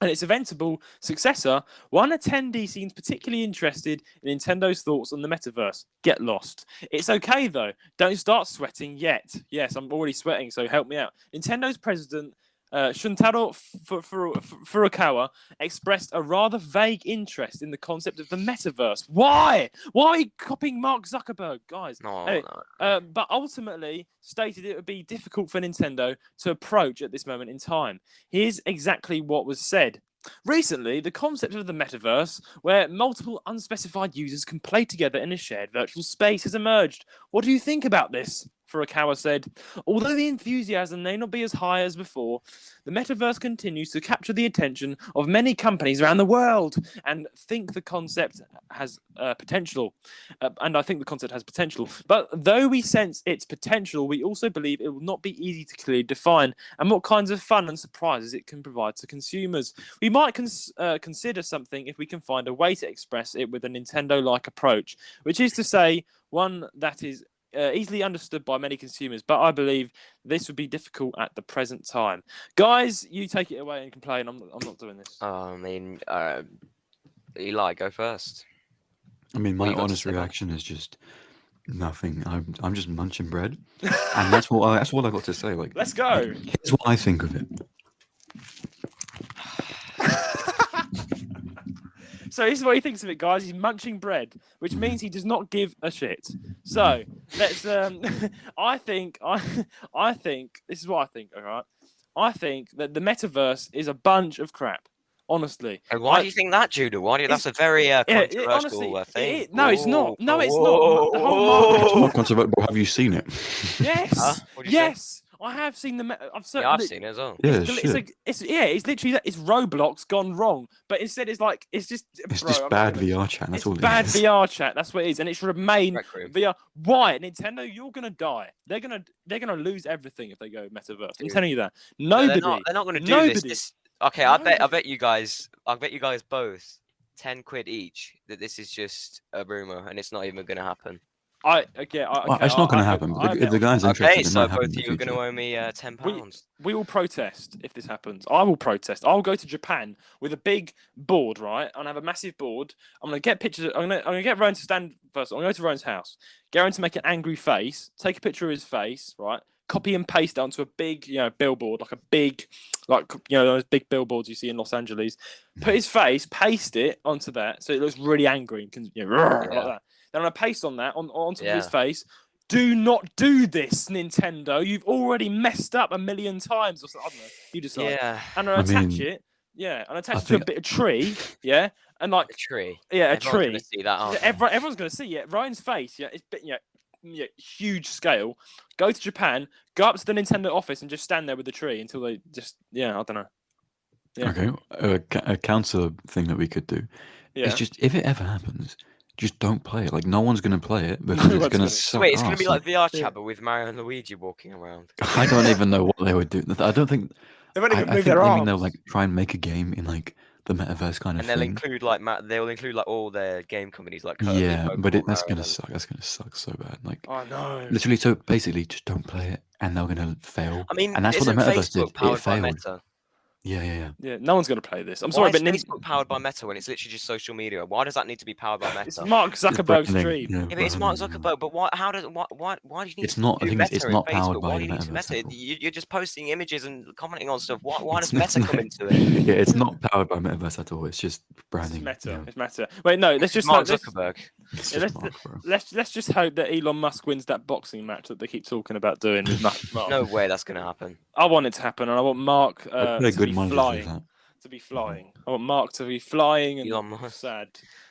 and its eventual successor, one attendee seems particularly interested in Nintendo's thoughts on the Metaverse. Get lost. It's okay, though. Don't start sweating yet. Yes, I'm already sweating, so help me out. Nintendo's president Shuntaro Furukawa expressed a rather vague interest in the concept of the metaverse. Why? Why are you copying Mark Zuckerberg, guys? No. But ultimately stated it would be difficult for Nintendo to approach at this moment in time. Here's exactly what was said. Recently, the concept of the metaverse, where multiple unspecified users can play together in a shared virtual space, has emerged. What do you think about this? Furukawa said, although the enthusiasm may not be as high as before, the metaverse continues to capture the attention of many companies around the world and think the concept has potential. And I think the concept has potential. But though we sense its potential, we also believe it will not be easy to clearly define and what kinds of fun and surprises it can provide to consumers. We might consider something if we can find a way to express it with a Nintendo-like approach, which is to say, one that is easily understood by many consumers, but I believe this would be difficult at the present time. Guys, you take it away and complain. I'm not doing this. I mean, Eli, go first. I mean, my honest reaction is just nothing. I'm just munching bread, and that's what I got to say. Like, let's go. Here's what I think of it. So this is what he thinks of it, guys. He's munching bread, which means he does not give a shit. So let's. I think this is what I think. All right, I think that the metaverse is a bunch of crap. Honestly. And why do you think that, Judah? That's a very controversial thing. No, it's not. No, it's not. The whole market. It's not controversial. Have you seen it? Yes. Yes. I have seen I've seen it as well. Yeah, it's literally that. It's Roblox gone wrong, but instead it's just bad VR chat. That's all it is. Bad VR chat. That's what it is, and it should remain VR. Why, Nintendo? You're gonna die. They're gonna lose everything if they go metaverse. I'm telling you that. Nobody. They're not gonna do this. Okay, I bet you guys both 10 quid each that this is just a rumor and it's not even gonna happen. It's not going to happen. If the guy's interested, okay, so both of you are going to owe me £10. We will protest if this happens. I will protest. I'll go to Japan with a big board, right? And have a massive board. I'm going to get pictures. I'm going to get Roan to stand first. I'm going to go to Roan's house. Get Roan to make an angry face. Take a picture of his face, right? Copy and paste it onto a big, billboard, those big billboards you see in Los Angeles. Put his face, paste it onto that, so it looks really angry and like that. Then I'm gonna paste on that onto his face. Do not do this, Nintendo. You've already messed up a million times. Or something. I don't know. You decide. Yeah. And I'll attach it. Yeah, and attach it to a bit of tree. Yeah, and like a tree. Yeah, everyone's tree. Gonna see that, everyone's gonna see it. Ryan's face. Yeah, it's huge scale. Go to Japan. Go up to the Nintendo office and just stand there with the tree until they just. Yeah, I don't know. Yeah. Okay, a counter thing that we could do. Yeah. It's just if it ever happens. Just don't play it. Like, no one's going to play it because it's going to suck. Wait, it's going to be like VR chat, but with Mario and Luigi walking around. I don't even know what they would do. I don't think... They won't even move their arms. They'll, like, try and make a game in, like, the metaverse kind of thing. And they'll include, like, all their game companies, like... Yeah, but that's going to suck. That's going to suck so bad. Like, I know. Literally, so basically, just don't play it, and they're going to fail. I mean, and that's what the metaverse did. It failed. Meta? Yeah. No one's going to play this. I'm sorry, but Facebook powered by Meta when it's literally just social media? Why does that need to be powered by Meta? It's Mark Zuckerberg's dream. Yeah, but it's Mark Zuckerberg. But why do you need it's not, to do Meta? It's not Facebook? powered by Why do you need to Meta? You're just posting images and commenting on stuff. Why does Meta come into it? Yeah, it's not powered by Metaverse at all. It's just branding. It's Meta. It's Meta. Wait, no. Let's just Mark Zuckerberg. Let's just hope that Elon Musk wins that boxing match that they keep talking about doing with Mark. No way that's going to happen. I want it to happen, and I want Mark to be flying. I want Mark to be flying and Elon Musk. Sad.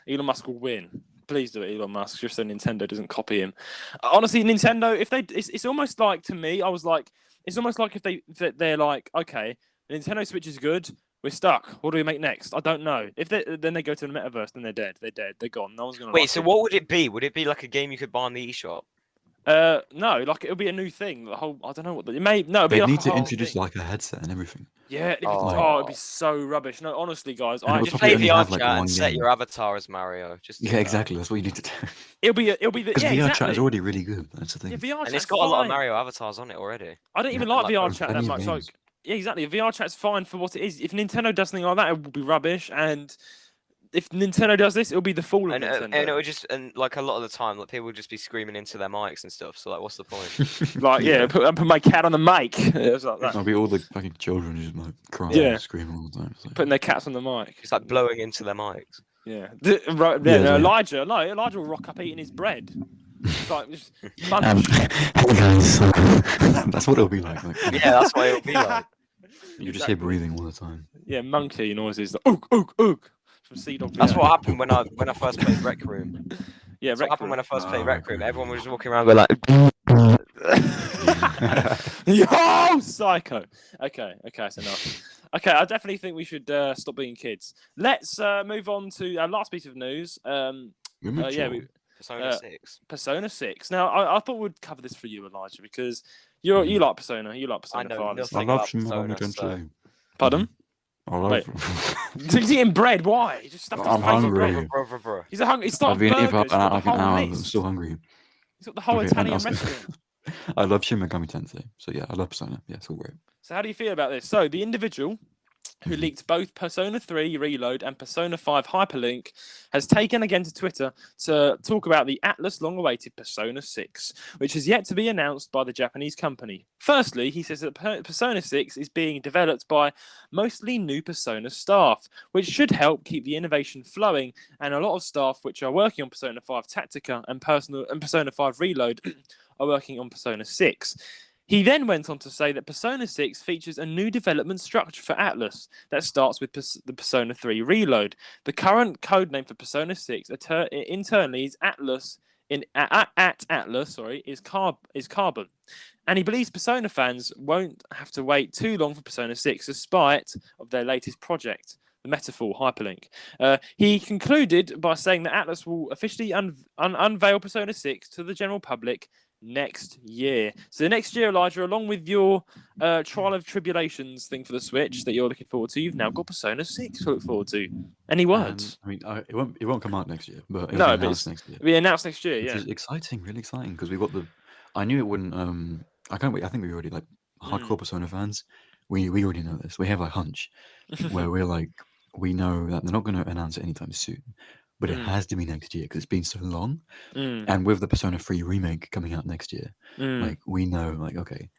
Elon Musk will win. Please do it, Elon Musk, just so Nintendo doesn't copy him. Honestly, Nintendo, it's almost like, to me, it's almost like if they're like, okay, Nintendo Switch is good, we're stuck. What do we make next? I don't know. Then they go to the metaverse, then they're dead. They're gone. No one's gonna. Wait, so what would it be? Would it be like a game you could buy on the eShop? No, like it'll be a new thing. The whole, I don't know what it may. No, it'll be they like need to introduce like a headset and everything. Yeah, it'd be so rubbish. No, honestly, guys, I just play VR chat and set your avatar as Mario. Exactly. That's what you need to do. It'll be the VR chat is already really good. That's the thing. Yeah, VR and it's got a lot of Mario avatars on it already. I don't even like VR chat that much. Like, yeah, exactly. VR chat's fine for what it is. If Nintendo does something like that, it will be rubbish. And if Nintendo does this, it'll be the fall of Nintendo. And it would just like a lot of the time, like people would just be screaming into their mics and stuff. So like, what's the point? Like put my cat on the mic. It was like that. It'll be all the fucking children just like crying and screaming all the time. Like... Putting their cats on the mic. It's like blowing into their mics. Yeah. Elijah will rock up eating his bread. Like, just that's what it'll be like. Yeah, that's what it'll be like. You just hear breathing all the time. Yeah, monkey noises. Like, oog. From CDawgVA. That's what happened when I first played Rec Room. Yeah, That's what happened when I first played Rec Room. Everyone was just walking around going like... Yo, psycho. Okay, that's enough. Okay, I definitely think we should stop being kids. Let's move on to our last piece of news. Persona 6. Persona 6. Now, I thought we'd cover this for you, Elijah, because you like Persona. You like Persona 5. I love Shin Megami Tensei. Pardon? He's eating bread. Why? He just stuffed his I'm face hungry. Bro. He's hungry. He's started I've been here for burgers. like an hour. I'm still hungry. He's got the whole Italian restaurant. I love Shin Megami Tensei. So yeah, I love Persona. Yeah, it's all great. So how do you feel about this? So the individual who leaked both Persona 3 Reload and Persona 5 Hyperlink has taken again to Twitter to talk about the Atlus long-awaited Persona 6, which is yet to be announced by the Japanese company. Firstly, he says that Persona 6 is being developed by mostly new Persona staff, which should help keep the innovation flowing, and a lot of staff which are working on Persona 5 Tactica and Persona 5 Reload are working on Persona 6. He then went on to say that Persona 6 features a new development structure for Atlus that starts with the Persona 3 Reload. The current codename for Persona 6 internally is Atlus. Is Carbon, and he believes Persona fans won't have to wait too long for Persona 6, despite of their latest project, the Metaphor Hyperlink. He concluded by saying that Atlus will officially unveil Persona 6 to the general public next year. So next year, Elijah, along with your Trial of Tribulations thing for the Switch that you're looking forward to, you've now got Persona 6 to look forward to. Any words? I mean, it won't come out next year, but it'll be announced next year. It'll be announced next year, yeah. Which is exciting, really exciting, because we got the... I knew it wouldn't... I can't wait. I think we already, like, hardcore Persona fans, we already know this. We have a hunch where we're like, we know that they're not going to announce it anytime soon. But it has to be next year because it's been so long. And with the Persona 3 remake coming out next year, like we know, like, okay,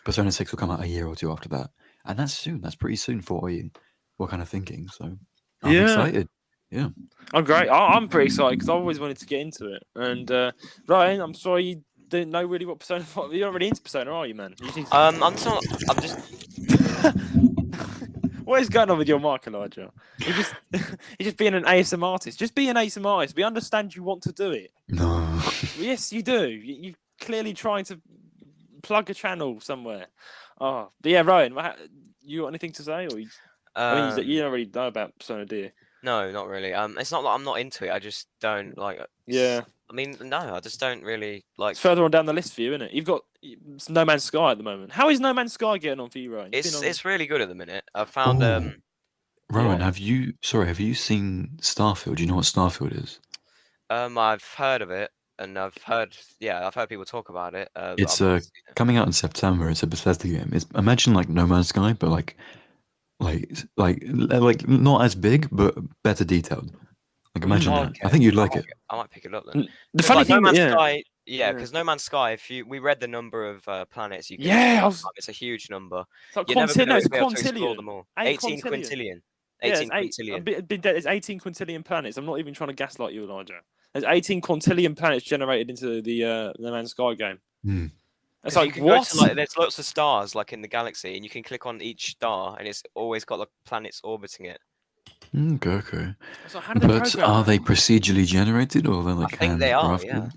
Persona 6 will come out a year or two after that. And that's soon. That's pretty soon for what we're kind of thinking. So I'm excited. Yeah. I'm great. I'm pretty excited because I always wanted to get into it. And Ryan, I'm sorry you didn't know really what Persona 5... You're not really into Persona, are you, man? I'm just... What is going on with your mic, Elijah? You're just being an ASMR artist. Just be an ASMR artist. We understand you want to do it. No. Yes, you do. You're clearly trying to plug a channel somewhere. Oh, but yeah, Rowan, you got anything to say? Or I mean, you don't really know about Persona, do you? No, not really. It's not like I'm not into it. I just don't like. Yeah. I mean, no, I just don't really like. It's further on down the list for you, isn't it? You've got No Man's Sky at the moment. How is No Man's Sky getting on for you, Rowan? It's really good at the minute. I found Rowan, have you seen Starfield? Do you know what Starfield is? I've heard of it, and I've heard people talk about it. It's coming out in September. It's a Bethesda game. Imagine like No Man's Sky, but like not as big, but better detailed. Like imagine that. Okay. I think you'd like it. I might pick it up then. The funny thing, No Man's Sky, because No Man's Sky, we read the number of planets you can. It's a huge number. It's like quintillion. Them all. 18 quintillion. 18 quintillion. There's 18 quintillion planets. I'm not even trying to gaslight you, Elijah. There's 18 quintillion planets generated into the No Man's Sky game. It's like, what? There's lots of stars like in the galaxy, and you can click on each star, and it's always got like planets orbiting it. Okay. So how do but are they procedurally generated, or are they like I think they are, yeah.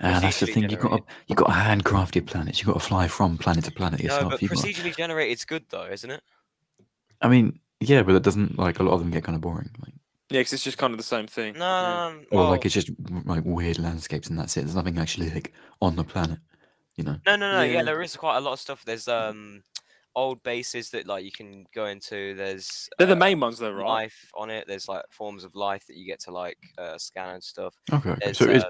That's the thing. You got handcrafted planets. You got to fly from planet to planet yourself. No, but procedurally generated's good though, isn't it? I mean, yeah, but it doesn't, like, a lot of them get kind of boring. Like, yeah, because it's just kind of the same thing. No, or like it's just like weird landscapes and that's it. There's nothing actually like on the planet, you know. No. Yeah, there is quite a lot of stuff. There's old bases that like you can go into. They're the main ones though, right? Life on it. There's like forms of life that you get to like scan and stuff. Okay. So it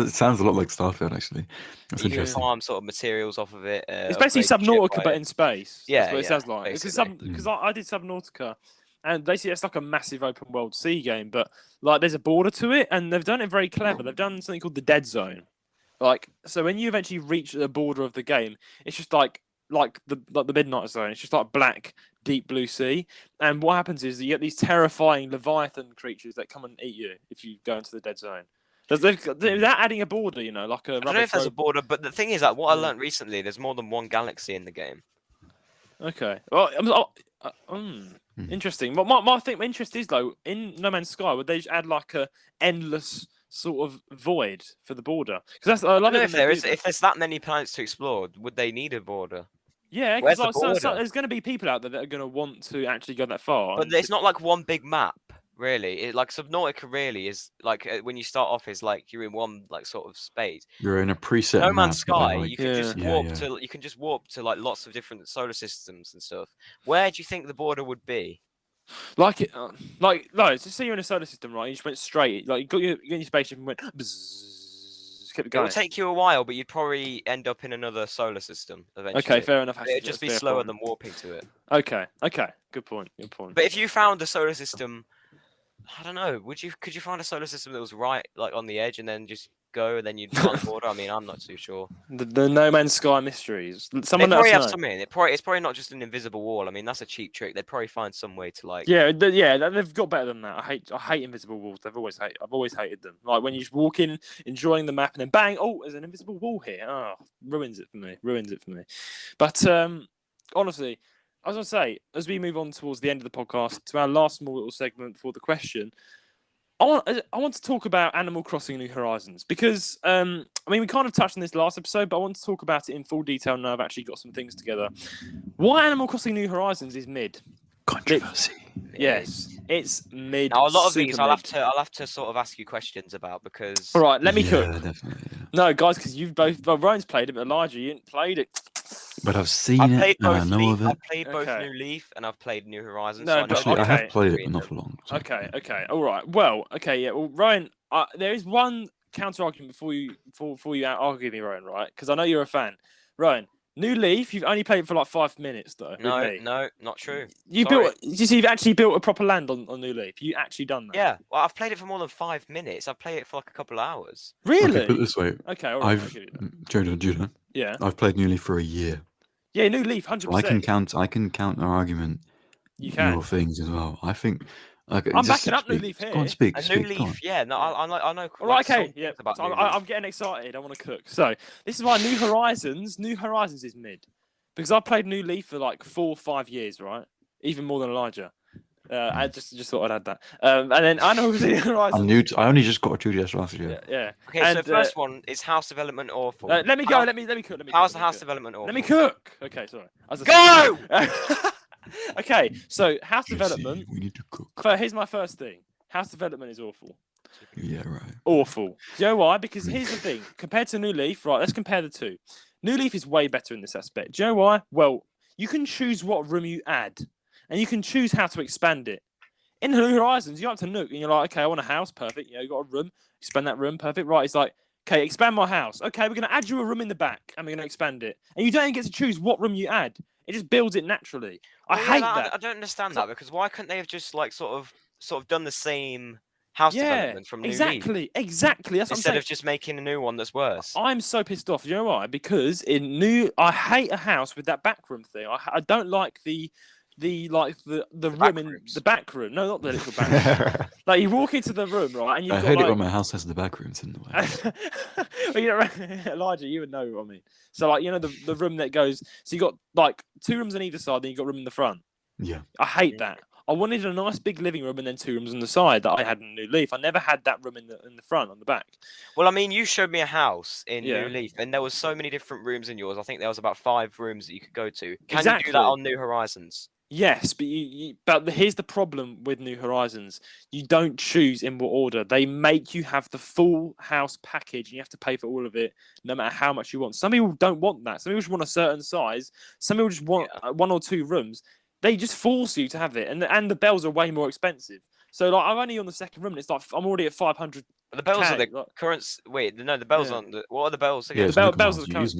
sounds a lot like Starfield actually. That's you can interesting. farm sort of materials off of it. It's basically Subnautica but in space. Yeah, that's what it sounds like. Because I did Subnautica And they see it's like a massive open world sea game, but like there's a border to it, and they've done it very clever. They've done something called the dead zone. Like, so when you eventually reach the border of the game, it's just like the midnight zone. It's just like black, deep blue sea. And what happens is that you get these terrifying leviathan creatures that come and eat you if you go into the dead zone. They're adding a border, you know, like a. I don't know if there's a border, but the thing is that what I learned recently, there's more than one galaxy in the game. Okay. Well, interesting. My interest is though in No Man's Sky, would they just add like a endless sort of void for the border? Because I love it. If there's that many planets to explore, would they need a border? Yeah, because like, so there's going to be people out there that are going to want to actually go that far. But it's not like one big map, really. Like Subnautica really is like when you start off is like you're in one like sort of space. You're in a preset. No Man's Sky, like, you can just warp to. You can just warp to like lots of different solar systems and stuff. Where do you think the border would be? Like it, just say you're in a solar system, right? You just went straight, like you got your spaceship and went. Bzzz, kept going. It would take you a while, but you'd probably end up in another solar system eventually. Okay, fair enough. It'd just be slower than warping to it. Okay, good point. But if you found a solar system, I don't know, could you find a solar system that was right like on the edge and then just go and then you'd find the border? I mean, I'm not too sure. The No Man's Sky mysteries. Someone probably have something. It's probably not just an invisible wall. I mean, that's a cheap trick. They'd probably find some way to like. Yeah, they've got better than that. I hate invisible walls. I've always hated them. Like when you just walk in, enjoying the map, and then bang! Oh, there's an invisible wall here. Oh, ruins it for me. But honestly, I was gonna say, as we move on towards the end of the podcast, to our last small little segment for the question. I want to talk about Animal Crossing New Horizons because, I mean, we kind of touched on this last episode, but I want to talk about it in full detail now I've actually got some things together. Why Animal Crossing New Horizons is mid. Controversy. Yes, it's mid. Now, a lot of these I'll have to sort of ask you questions about because. All right, let me cook. Definitely, yeah. No, guys, because you've both. Well, Ryan's played it, but Elijah, you ain't played it. But I've seen it and I know of it. I've played both New Leaf and I've played New Horizons. No, so I have played it, but not for long. So. Okay. All right. Well, okay, yeah. Well, Ryan, there is one counter argument before you argue me, Ryan, right? Because I know you're a fan. Ryan, New Leaf, you've only played it for like 5 minutes, though. No, not true. You've actually built a proper land on New Leaf. You actually done that? Yeah. Well, I've played it for more than 5 minutes. I've played it for like a couple of hours. Really? Okay, put it this way. Okay, all right. Judah. Yeah. I've played New Leaf for a year. Yeah, New Leaf, 100%. So I can count an argument. You can. Your things as well. I think. Okay, I'm backing up New Leaf here. Go on, speak. New Leaf, yeah. No, I know. All right, okay. Yeah. So I'm getting excited. I want to cook. So this is why New Horizons is mid. Because I played New Leaf for like 4 or 5 years, right? Even more than Elijah. I just thought I'd add that. And then I know New Horizons. I'm new. I only just got a 2DS last year. Yeah. Okay, so first one is house development awful. Let me go. Let me cook. How's the house development awful? Let me cook. Okay, sorry. Go. Okay, so house development. We need to cook. Here's my first thing. House development is awful. Yeah, right. Awful. Do you know why? Because here's the thing. Compared to New Leaf, right, let's compare the two. New Leaf is way better in this aspect. Do you know why? Well, you can choose what room you add. And you can choose how to expand it. In New Horizons, you have to Nook. And you're like, okay, I want a house. Perfect. You got a room. Expand that room. Perfect. Right, it's like, okay, expand my house. Okay, we're going to add you a room in the back. And we're going to expand it. And you don't even get to choose what room you add. It just builds it naturally. I hate that. I don't understand that because why couldn't they have just like sort of done the same house development from New Leaf? Exactly. That's instead of just making a new one that's worse. I'm so pissed off. Do you know why? Because I hate a house with that backroom thing. I don't like the room in the back room. No, not the little back room. Like you walk into the room, right? And I hate it when my house has the back rooms in the way. Well, Elijah, you would know what I mean. So like the room that goes. So you got like 2 rooms on either side, then you got room in the front. Yeah. I hate that. I wanted a nice big living room and then 2 rooms on the side that I had in New Leaf. I never had that room in the front on the back. Well, I mean, you showed me a house in New Leaf, and there was so many different rooms in yours. I think there was about 5 rooms that you could go to. Can you do that on New Horizons? Yes, but here's the problem with New Horizons. You don't choose in what order. They make you have the full house package and you have to pay for all of it, no matter how much you want. Some people don't want that. Some people just want a certain size. Some people just want 1 or 2 rooms. They just force you to have it. And the bells are way more expensive. So like I'm only on the second room and it's like I'm already at 500. The bells are the current. Wait, no, the bells aren't. What are the bells again? Yeah, the bells are the current.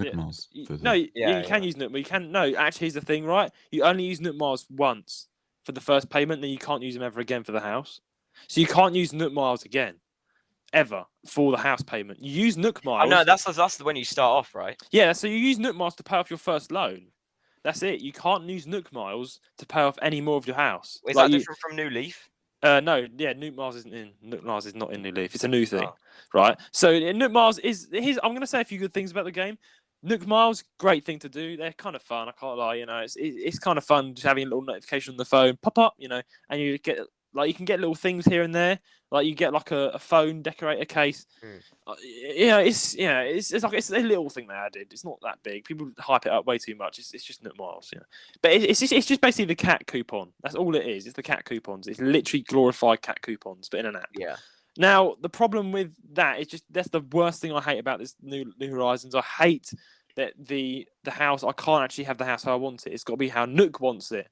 You you can use Nook, but you can. No, actually, here's the thing, right? You only use Nook Mars once for the first payment, then you can't use them ever again for the house. So you can't use Nook Miles again, ever, for the house payment. You use Nook Miles. Oh no, that's when you start off, right? Yeah, so you use Nook Miles to pay off your first loan. That's it. You can't use Nook Miles to pay off any more of your house. Is that different from New Leaf? No, yeah, Nook Miles isn't in. Nook Miles is not in New Leaf. It's a new thing, right? So Nook Miles is. I'm going to say a few good things about the game. Nook Miles, great thing to do. They're kind of fun. I can't lie. It's kind of fun just having a little notification on the phone pop up. And you get you can get little things here and there. Like you get like a phone decorator case. It's a little thing they added. It's not that big. People hype it up way too much. It's just Nook Miles, But it's just basically the cat coupon. That's all it is. It's the cat coupons. It's literally glorified cat coupons, but in an app. Yeah. Now the problem with that is that's the worst thing I hate about this New Horizons. I hate that the house. I can't actually have the house how I want it. It's got to be how Nook wants it.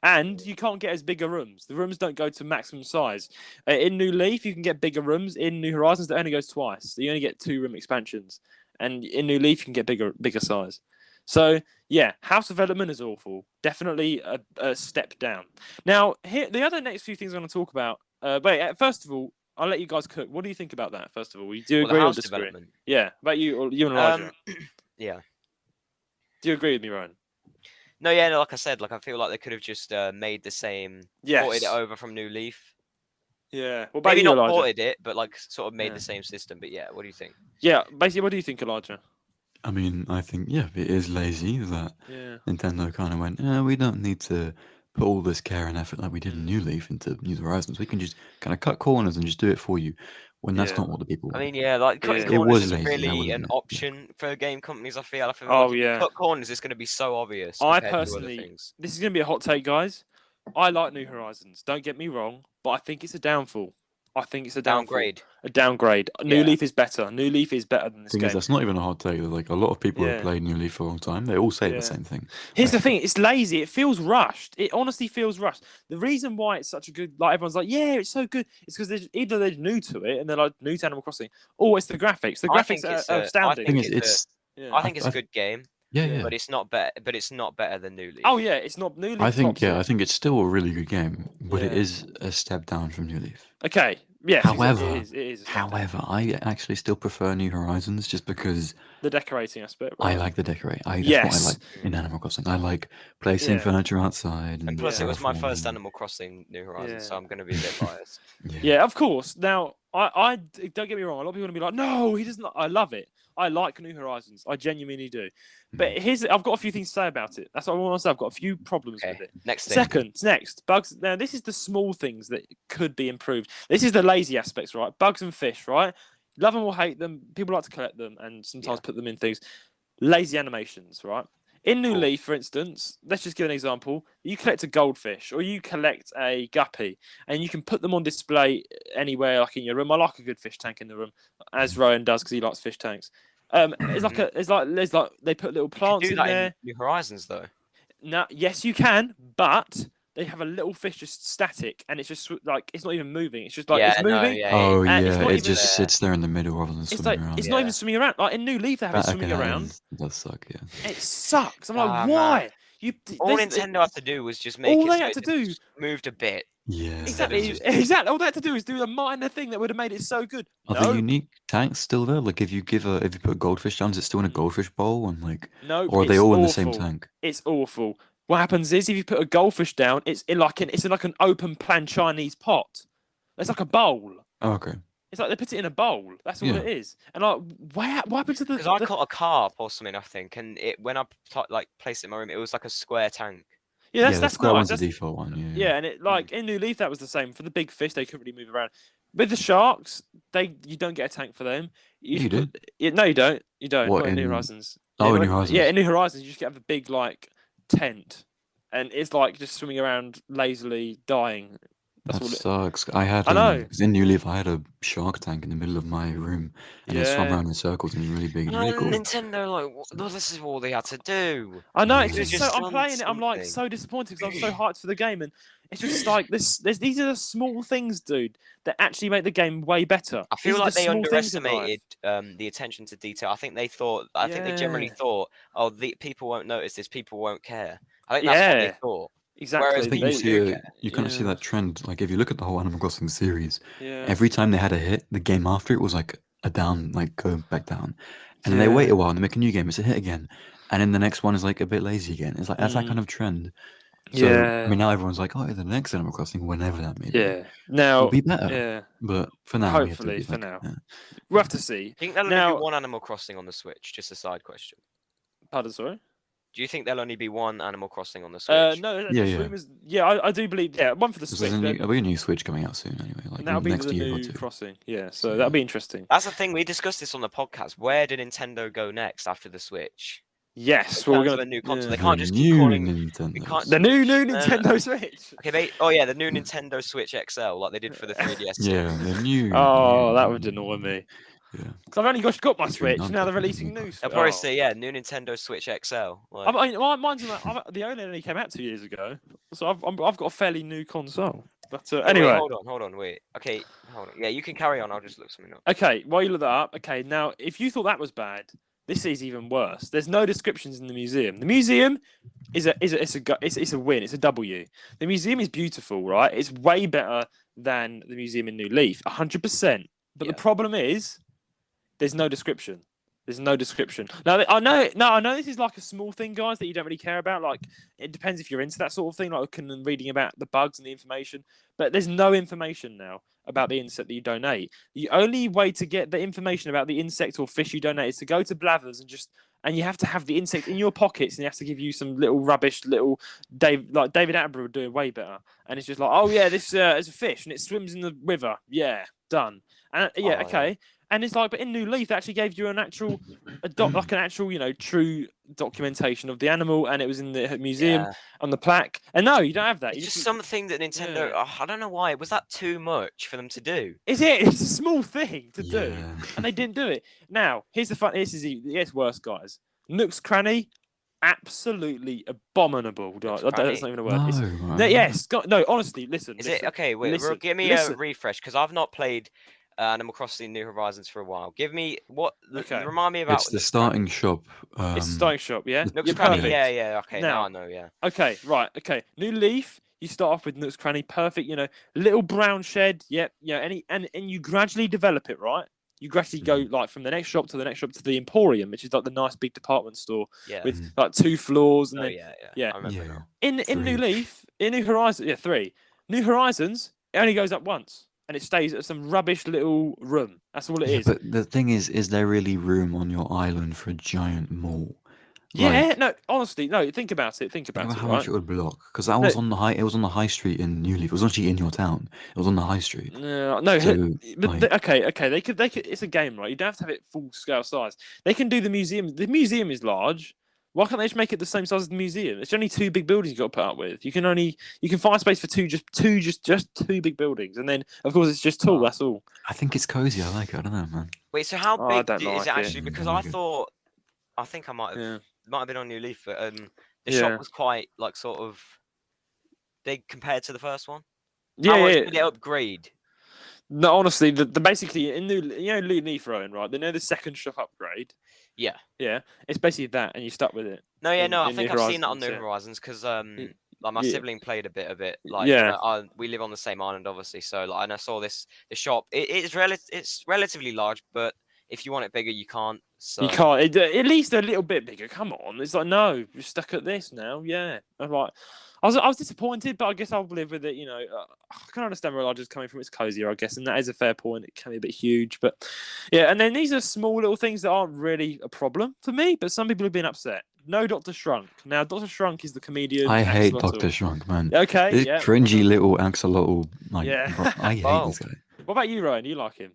And you can't get as bigger rooms. The rooms don't go to maximum size. In New Leaf, you can get bigger rooms. In New Horizons, it only goes twice. So you only get 2-room expansions. And in New Leaf, you can get bigger size. So, yeah, house development is awful. Definitely a step down. Now, here the other next few things I'm going to talk about. First of all, I'll let you guys cook. What do you think about that, first of all? Do you agree or disagree? Yeah, about you and Elijah. Yeah. Do you agree with me, Roan? No, yeah, no, like I said, I feel like they could have just made the same, ported it over from New Leaf. Yeah, well, maybe not Elijah? Ported it, but sort of made the same system. But yeah, what do you think? Yeah, basically, what do you think, Elijah? I mean, I think it is lazy that Nintendo kind of went, we don't need to put all this care and effort like we did in New Leaf into New Horizons. We can just kind of cut corners and just do it for you. When that's not what the people want. I mean, cutting corners isn't really an option for game companies, I feel. If you cut corners, it's going to be so obvious. I personally, this is going to be a hot take, guys. I like New Horizons. Don't get me wrong, but I think it's a downfall. I think it's a downgrade. A downgrade. New Leaf is better. New Leaf is better than this game. That's not even a hot take. Like a lot of people who played New Leaf for a long time, they all say the same thing. Here's the thing: it's lazy. It feels rushed. It honestly feels rushed. The reason why it's such a good, everyone's like, yeah, it's so good. It's because either they're new to it and they're like new to Animal Crossing, or it's the graphics. The graphics are astounding. I think it's a good game. Yeah. But it's not better. But it's not better than New Leaf. Oh yeah, it's not New Leaf. I think it's still a really good game, but it is a step down from New Leaf. Okay. Yeah. However, it is I actually still prefer New Horizons just because the decorating aspect. Right? I like the decorate. That's what I like in Animal Crossing. I like placing furniture outside. And plus, it was my first Animal Crossing New Horizons, so I'm going to be a bit biased. Yeah, of course. Now, I don't get me wrong. A lot of people are going to be like, no, he doesn't. I love it. I like New Horizons. I genuinely do. But I've got a few things to say about it. That's what I want to say. I've got a few problems with it. Next, bugs. Now, this is the small things that could be improved. This is the lazy aspects, right? Bugs and fish, right? Love them or hate them. People like to collect them and sometimes put them in things. Lazy animations, right? In New Leaf, for instance, let's just give an example. You collect a goldfish or you collect a guppy and you can put them on display anywhere, like in your room. I like a good fish tank in the room, as Roan does because he likes fish tanks. There's like they put little plants in there. In New Horizons, though. No, yes, you can, but they have a little fish just static, and it's just like it's not even moving. It's just like it's moving. It just sits there in the middle rather than swimming around. It's not even swimming around. Like in New Leaf, they have it swimming around. It does suck, yeah. It sucks. I'm like, why? All Nintendo had to do was just make moved a bit. Yeah, exactly. All they had to do is do a minor thing that would have made it so good. Are the unique tanks still there? Like, if you put goldfish down, is it still in a goldfish bowl? And or are they all in the same tank? It's awful. What happens is if you put a goldfish down, it's in like an open plan Chinese pot. It's like a bowl. Oh, okay. It's like they put it in a bowl. That's all it is. And like, what happened to the? Because I caught a carp or something, I think, and when I placed it in my room, it was like a square tank. Yeah, that's nice. That's the default one. Yeah, and it in New Leaf that was the same. For the big fish, they couldn't really move around. With the sharks, you don't get a tank for them. You do? No, you don't. You don't. What, in New Horizons? Oh, in New Horizons. Yeah, in New Horizons, you just get a big tent, and it's like just swimming around lazily, dying. That sucks. I know. Because in New Leaf, I had a shark tank in the middle of my room, and it swam around in circles and it was really big and really cool. Nintendo, this is all they had to do. I know. It's just I'm playing it. I'm like so disappointed because I'm so hyped for the game, and it's just like this. These are the small things, dude, that actually make the game way better. I feel like they underestimated the attention to detail. I think they thought. I think they generally thought, the people won't notice this. People won't care. I think that's what they thought. Exactly. Whereas you kind of see that trend. Like if you look at the whole Animal Crossing series, Yeah. every time they had a hit, the game after it was like a down, like go back down, and then they wait a while and they make a new game. It's a hit again, and then the next one is like a bit lazy again. It's like that's that kind of trend. So I mean, now everyone's like, oh, the next Animal Crossing, whenever that may be, now will be better. Yeah, but for now, hopefully, for now, we'll have to see. I think there'll only be one Animal Crossing on the Switch. Just a side question. Pardon, sorry. Do you think there'll only be one Animal Crossing on the Switch? No. I do believe. Yeah, one for the Switch. There'll be a new Switch coming out soon anyway. Like that'll be next the year new or two. Crossing. Yeah, so that'll be interesting. That's the thing. We discussed this on the podcast. Where did Nintendo go next after the Switch? Yes, we're gonna a new console. They can't just keep calling the new Nintendo Switch. Okay, the new Nintendo Switch XL, like they did for the 3DS. Yeah, the new. Oh, that would annoy me. Yeah. Because I've only got my Switch. Now they're releasing new. They'll probably say, new Nintendo Switch XL. Like... mine's the only came out 2 years ago, so I've got a fairly new console. But anyway, wait, hold on, wait. Okay, hold on. Yeah, you can carry on. I'll just look something up. Okay, while you look that up. Okay, now if you thought that was bad, this is even worse. There's no descriptions in the museum. The museum is a win. It's a W. The museum is beautiful, right? It's way better than the museum in New Leaf, 100%. But the problem is, there's no description. There's no description. Now I know this is like a small thing, guys, that you don't really care about. Like it depends if you're into that sort of thing, like reading about the bugs and the information. But there's no information now about the insect that you donate. The only way to get the information about the insect or fish you donate is to go to Blathers and you have to have the insect in your pockets, and you have to give you some little rubbish, David Attenborough would do it way better. And it's just like, oh yeah, this is a fish and it swims in the river. Yeah, done. And okay. And it's like, but in New Leaf, they actually gave you an actual, true documentation of the animal, and it was in the museum on the plaque. And no, you don't have that. It's just something that Nintendo. Yeah. I don't know why. Was that too much for them to do? Is it? It's a small thing to do, and they didn't do it. Now, here's the fun. It's worse, guys. Nook's Cranny. Absolutely abominable. That's not even a word. No, honestly, listen. Is it okay? Wait, give me a refresh because I've not played Animal Crossing New Horizons for a while. Give me remind me about. It's the starting shop. It's the starting shop, yeah. Nook's Cranny, yeah. Okay, now I know, yeah. Okay, right. Okay, New Leaf. You start off with Nook's Cranny, perfect. Little brown shed. Yep. And you gradually develop it, right? You gradually go like from the next shop to the next shop to the Emporium, which is like the nice big department store with like 2 floors and I remember now. In New Leaf, in New Horizons, 3. New Horizons, it only goes up once. And it stays at some rubbish little room. That's all it is. But the thing is there really room on your island for a giant mall? Honestly, no. Think about it. How much it would block? Because that was on the high. It was on the high street in New Leaf. It was actually in your town. It was on the high street. Okay. They could. It's a game, right? You don't have to have it full scale size. They can do the museum. The museum is large. Why can't they just make it the same size as the museum? It's only 2 big buildings you've got to put up with. You can find space for two big buildings, and then of course it's just tall. That's all. I think it's cozy. I like it. I don't know, man. Wait, so how big is it actually? Because I think I might have been on New Leaf, but the shop was quite like sort of big compared to the first one. How much did it upgrade? No, honestly, the basically in New Leaf, Roan, right? They know the second shop upgrade. Yeah. It's basically that, and you stuck with it. I think I've seen that on New Horizons because my sibling played a bit of it. Like, we live on the same island, obviously. So, and I saw the shop. It's relatively large, but if you want it bigger, you can't. So. You can't. At least a little bit bigger. Come on. It's like no, you're stuck at this now. Yeah. I'm like, I was disappointed, but I guess I'll live with it. I can understand where Elijah's coming from. It's cozier, I guess, and that is a fair point. It can be a bit huge, but yeah. And then these are small little things that aren't really a problem for me, but some people have been upset. No Dr. Shrunk. Now, Dr. Shrunk is the comedian. I hate Dr. Shrunk, man. Okay, this cringy little axolotl. I hate this guy. What about you, Ryan? You like him?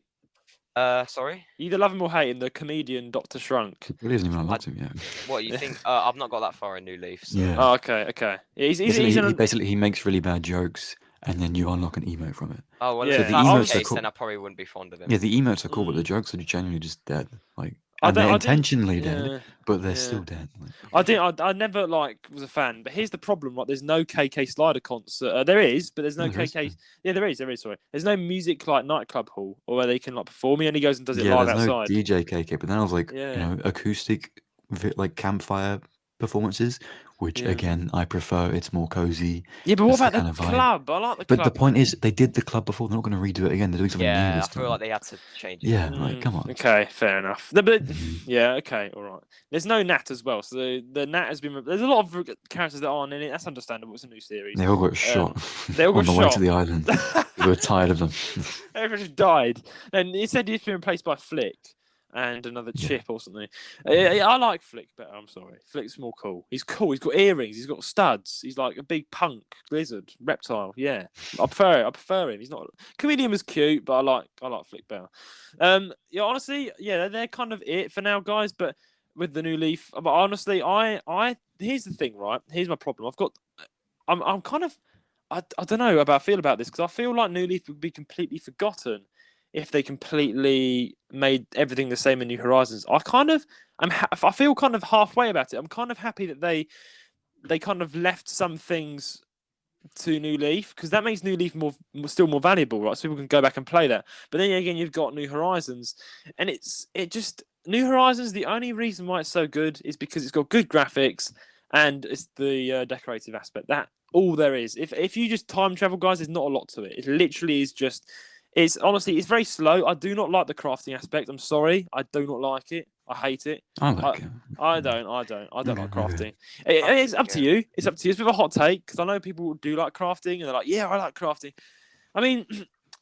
Sorry? You either love him or hate him, the comedian Dr. Shrunk. He isn't even liked him yet. What, you think? I've not got that far in New Leaf. So. Yeah. Oh, okay. He makes really bad jokes, and then you unlock an emote from it. Oh, well, if that's the case, then I probably wouldn't be fond of him. Yeah, the emotes are cool, but the jokes are genuinely just dead. They're intentionally dead, but they're still dead. I never was a fan, but here's the problem: there's no KK Slider concert. There is, but there's no KK. Yeah, there is. Sorry, there's no music nightclub hall or where they can perform. He only goes and does it live outside. No DJ KK, but then I was acoustic, campfire performances, which again I prefer. It's more cozy. Yeah, but what about the club? I like the club. But the point is, they did the club before. They're not going to redo it again. They're doing something new this time. I feel like they had to change it. Yeah, like come on. Okay, fair enough. But yeah, okay, all right. There's no Nat as well, so the Nat has been. There's a lot of characters that aren't in it. That's understandable. It's a new series. They all got shot. They all got on the way to the island. We were tired of them. Everyone just died, and he said he's been replaced by Flick and another chip or something. I like Flick better. I'm sorry, Flick's more cool. He's cool. He's got earrings. He's got studs. He's like a big punk lizard reptile. Yeah, I prefer him. He's not. Comedian was cute, but I like Flick better. Yeah, honestly, yeah, they're kind of it for now, guys. But with the new Leaf, but honestly, I here's the thing, right? Here's my problem. I'm kind of. I don't know how I feel about this because I feel like New Leaf would be completely forgotten if they completely made everything the same in New Horizons. I feel kind of halfway about it. I'm kind of happy that they kind of left some things to New Leaf because that makes New Leaf still more valuable, right? So people can go back and play that. But then again, you've got New Horizons, and New Horizons. The only reason why it's so good is because it's got good graphics and it's the decorative aspect. That all there is. If you just time travel, guys, there's not a lot to it. It literally is just. It's honestly, it's very slow. I do not like the crafting aspect. I'm sorry, I do not like it. I hate it. I like it. I don't like crafting. It's up to you. It's up to you. It's a bit of a hot take because I know people do like crafting and they're like, yeah, I like crafting. I mean,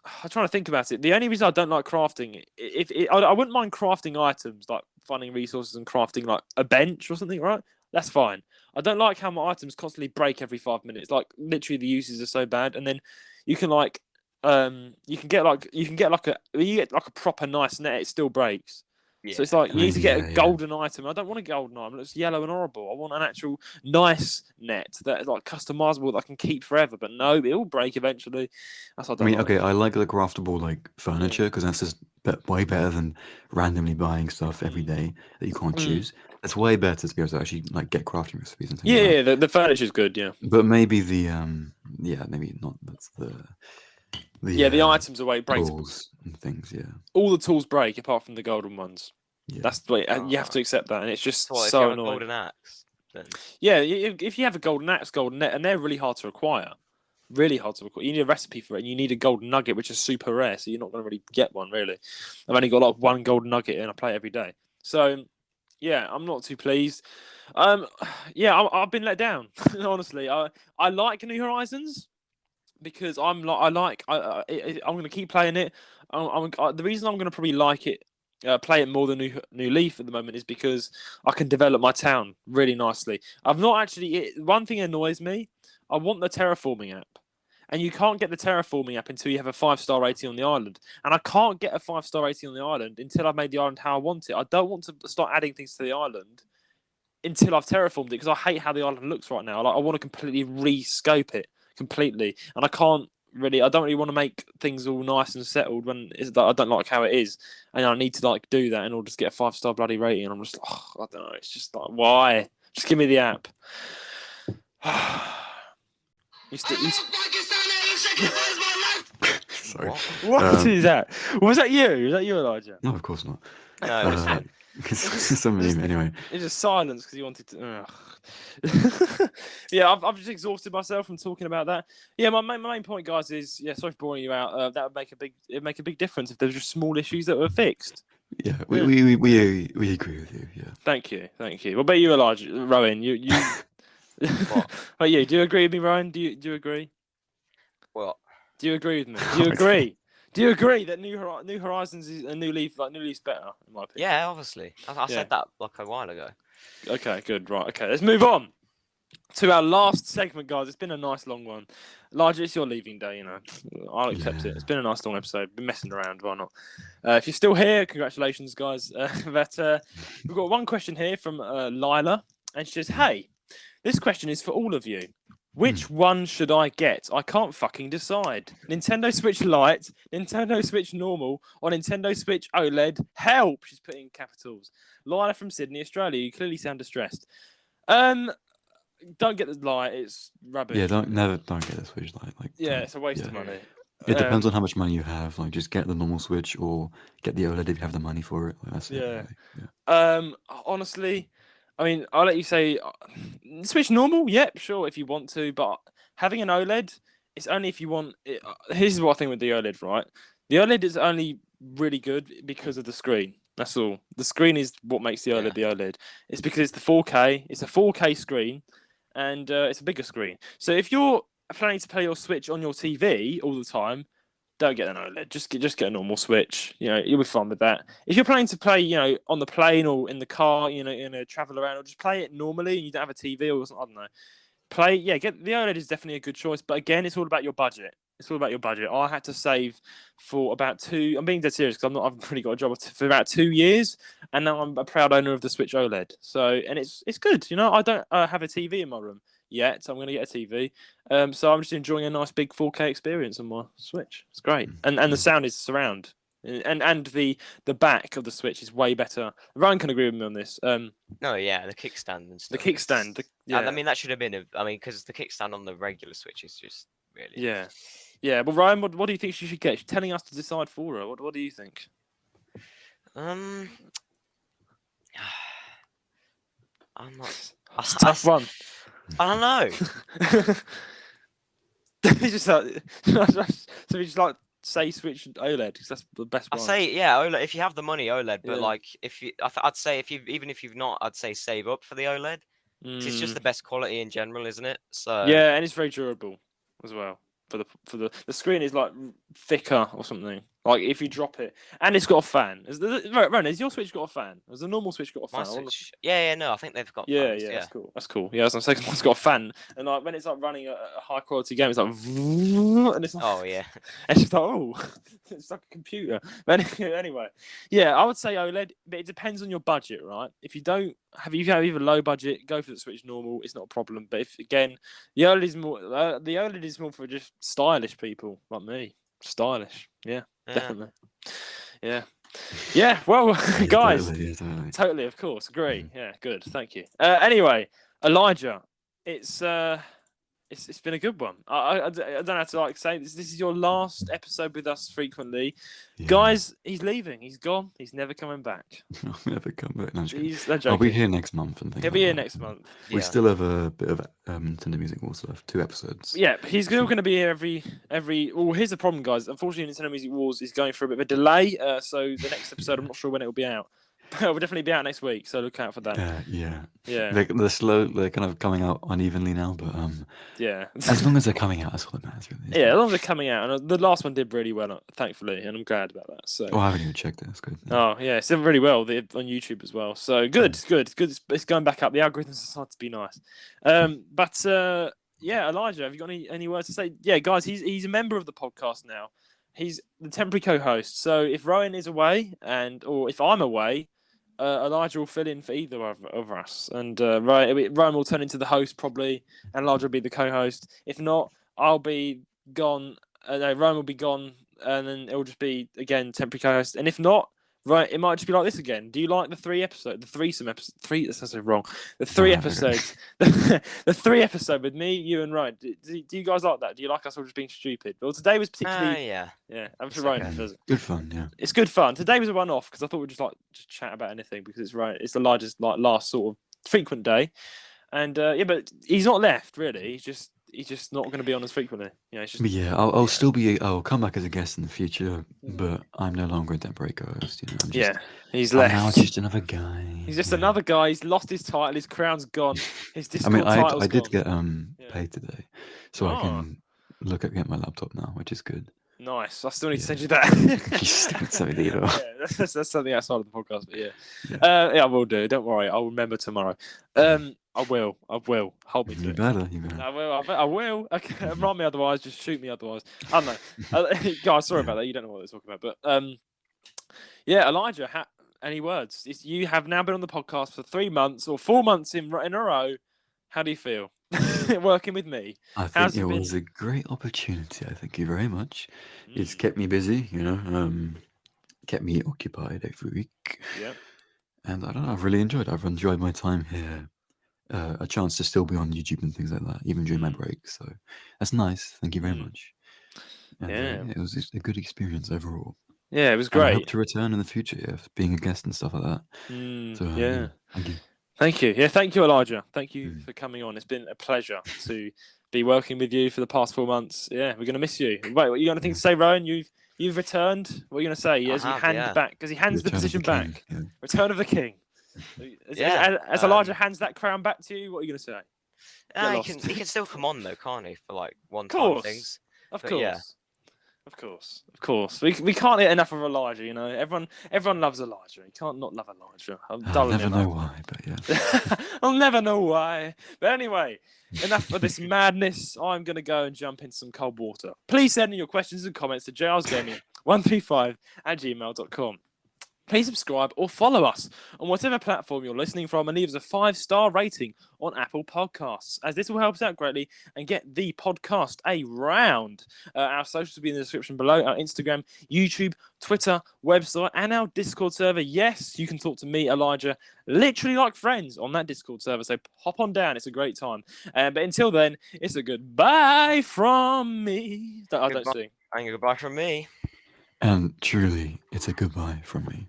I'm trying to think about it. The only reason I don't like crafting, I wouldn't mind crafting items like finding resources and crafting like a bench or something, right? That's fine. I don't like how my items constantly break every 5 minutes. Like literally, the uses are so bad, and then you can like. You get a proper nice net, it still breaks. Yeah. So it's like you need to get a golden item. I don't want a golden item. It's yellow and horrible. I want an actual nice net that is like customizable that I can keep forever. But no, it'll break eventually. That's what I mean, I like the craftable like furniture because that's just way better than randomly buying stuff every day that you can't choose. It's way better to be able to actually like get crafting recipes and things. Yeah, like the furniture's good. Yeah, but maybe the maybe not. That's the items away breaks. Tools and things, all the tools break apart from the golden ones. Yeah. That's the way you have to accept that, and it's just so annoying. Golden axe, then. Yeah, if you have a golden axe, golden net, and they're really hard to acquire. Really hard to acquire. You need a recipe for it, and you need a golden nugget, which is super rare, so you're not going to really get one. Really, I've only got like one golden nugget, and I play it every day. So, yeah, I'm not too pleased. I've been let down. Honestly, I like New Horizons. Because I'm going to keep playing it. The reason I'm going to probably like it, play it more than New Leaf at the moment is because I can develop my town really nicely. I've not actually. One thing annoys me. I want the terraforming app, and you can't get the terraforming app until you have a 5-star rating on the island. And I can't get a 5-star rating on the island until I've made the island how I want it. I don't want to start adding things to the island until I've terraformed it because I hate how the island looks right now. I want to completely re-scope it. Completely, and I don't really want to make things all nice and settled when I don't like how it is, and I need to like do that in order to get a 5-star bloody rating. And I'm just, I don't know. It's just like, why? Just give me the app. Sorry. What is that? Was that you? Was that you, Elijah? No, of course not. No, it's not. It's a meme anyway. It's just silence because you wanted to. Yeah, I've just exhausted myself from talking about that. Yeah, my main point, guys, is sorry for boring you out. That would make a big difference if there was just small issues that were fixed. Yeah, we agree with you. Yeah. Thank you. What about you, Elijah? Rowan, you. What? About you? Do you agree with me, Rowan? Do you agree? What? Do you agree with me? Do you agree? Do you agree that New Horizons is a New Leaf, like New Leaf's better, in my opinion? Yeah, obviously. I said that like a while ago. Okay, good. Right. Okay, let's move on to our last segment, guys. It's been a nice long one. Elijah, it's your leaving day, you know. I'll accept it. It's been a nice long episode. Been messing around, why not? If you're still here, congratulations, guys. We've got one question here from Lila, and she says, "Hey, this question is for all of you. Which one should I get? I can't fucking decide. Nintendo Switch Lite, Nintendo Switch Normal, or Nintendo Switch OLED? Help!" She's putting in capitals. Lila from Sydney, Australia. You clearly sound distressed. Don't get the Lite. It's rubbish. Yeah, don't get the Switch Lite. It's a waste of money. It depends on how much money you have. Like, just get the normal Switch or get the OLED if you have the money for it. Like, that's it. Honestly, I mean, I'll let you say Switch normal. Yep, sure, if you want to, but having an OLED, it's only if you want. Here's what I think with the OLED, right? The OLED is only really good because of the screen. That's all. The screen is what makes the OLED the OLED. It's because it's the 4K. It's a 4K screen, and it's a bigger screen. So if you're planning to play your Switch on your TV all the time, don't get an OLED. Just get a normal Switch. You'll be fine with that. If you're planning to play, on the plane or in the car, travel around, or just play it normally, and you don't have a TV or something, I don't know. Get the OLED is definitely a good choice. But again, it's all about your budget. I had to save for about 2. I'm being dead serious because I've really got a job for about 2 years, and now I'm a proud owner of the Switch OLED. So, and it's good. I don't have a TV in my room yet, so I'm going to get a TV. So I'm just enjoying a nice big 4K experience on my Switch. It's great, and the sound is surround, and the back of the Switch is way better. Ryan can agree with me on this. The kickstand and stuff. The kickstand. I mean, that should have been because the kickstand on the regular Switch is just really. Yeah. But Ryan, what do you think she should get? She's telling us to decide for her. What do you think? I'm not. It's a tough one. I don't know. So we just like say Switch OLED because that's the best one. I'd say OLED if you have the money, OLED. But I'd say even if you've not, I'd say save up for the OLED. It's just the best quality in general, isn't it? So and it's very durable as well. For the screen is like thicker or something. Like if you drop it, and it's got a fan. Has your Switch got a fan? Has the normal Switch got a fan? Switch, no, I think they've got. Fans, that's cool. Yeah, as I'm saying, one's got a fan, and like when it's like running a high quality game, it's like, and it's like, and it's like, it's like a computer. But anyway, I would say OLED, but it depends on your budget, right? If you have either low budget, go for the Switch normal. It's not a problem. But if again, the OLED is more for just stylish people like me. Stylish, definitely. Well, guys, totally, of course, agree. Yeah, good, thank you. Anyway, Elijah, it's been a good one. I don't have to say this is your last episode with us frequently, guys. He's leaving. He's gone. He's never coming back. I'll never come back. No, I'll be here next month. He'll be here next month. We still have a bit of Nintendo Music Wars left. 2 episodes. Yeah, he's still going to be here every. Well, here's the problem, guys. Unfortunately, Nintendo Music Wars is going through a bit of a delay. So the next episode, I'm not sure when it will be out. It will definitely be out next week, so look out for that. Yeah. They're slow. They're kind of coming out unevenly now, but as long as they're coming out, that's what matters. Really. As long as they're coming out, and the last one did really well, thankfully, and I'm glad about that. So. I haven't even checked it. That's good. Oh yeah, it's done really well on YouTube as well. So good. It's going back up. The algorithms decide to be nice. Elijah, have you got any words to say? Yeah, guys, he's a member of the podcast now. He's the temporary co-host. So if Rowan is away or if I'm away, Elijah will fill in for either of us. And Rowan will turn into the host probably, and Elijah will be the co-host. If not, I'll be gone. Rowan will be gone, and then it will just be again temporary co-host. And if not, it might just be like this again. Do you like the 3 episode, the threesome episode? That sounds so wrong. The 3 episodes, the 3 episode with me, you, and Ryan. Do you guys like that? Do you like us all just being stupid? Well, today was particularly I'm sure Ryan does. Good fun, yeah. It's good fun. Today was a one-off because I thought we'd just chat about anything because it's the largest last sort of frequent day, and but he's not left really. He's just not going to be on as frequently. I'll still be. I'll come back as a guest in the future, but I'm no longer a temporary co-host. He's left. I'm now just another guy. He's just another guy. He's lost his title. His crown's gone. His Discord title's I did gone. get paid today, so I can get my laptop now, which is good. Nice. I still need to send you that. That's something outside of the podcast, but I will do. Don't worry. I'll remember tomorrow. I will. Hold me to it. You better. I will. Okay. Remind me otherwise. Just shoot me otherwise. I don't know. Guys, sorry about that. You don't know what they're talking about. But Elijah, any words? You have now been on the podcast for 3 months or 4 months in a row. How do you feel working with me? I think it was a great opportunity. I thank you very much. It's kept me busy, kept me occupied every week. Yeah. And I don't know, I've really enjoyed it. I've enjoyed my time here. A chance to still be on YouTube and things like that, even during my break. So that's nice. Thank you very much. And, it was just a good experience overall. Yeah, it was great. And I hope to return in the future, being a guest and stuff like that. Thank you. Thank you. Yeah, thank you, Elijah. Thank you for coming on. It's been a pleasure to be working with you for the past 4 months. Yeah, we're gonna miss you. Wait, what you got anything to say, Roan? You've returned. What are you gonna say? As he hands the position back. Yeah. Return of the king. As Elijah hands that crown back to you, what are you gonna say? He can still come on though, can't he? For like one-time things. Of course. Yeah. Of course. We can't get enough of Elijah, you know. Everyone loves Elijah. You can't not love Elijah. I'll never know why, but yeah. I'll never know why. But anyway, enough of this madness. I'm going to go and jump in some cold water. Please send in your questions and comments to jlsgaming135@gmail.com. Please subscribe or follow us on whatever platform you're listening from and leave us a 5-star rating on Apple Podcasts, as this will help us out greatly and get the podcast around. Our socials will be in the description below. Our Instagram, YouTube, Twitter, website, and our Discord server. Yes, you can talk to me, Elijah, literally like friends on that Discord server. So hop on down. It's a great time. But until then, it's a goodbye from me. I don't sing. And goodbye from me. And truly, it's a goodbye from me.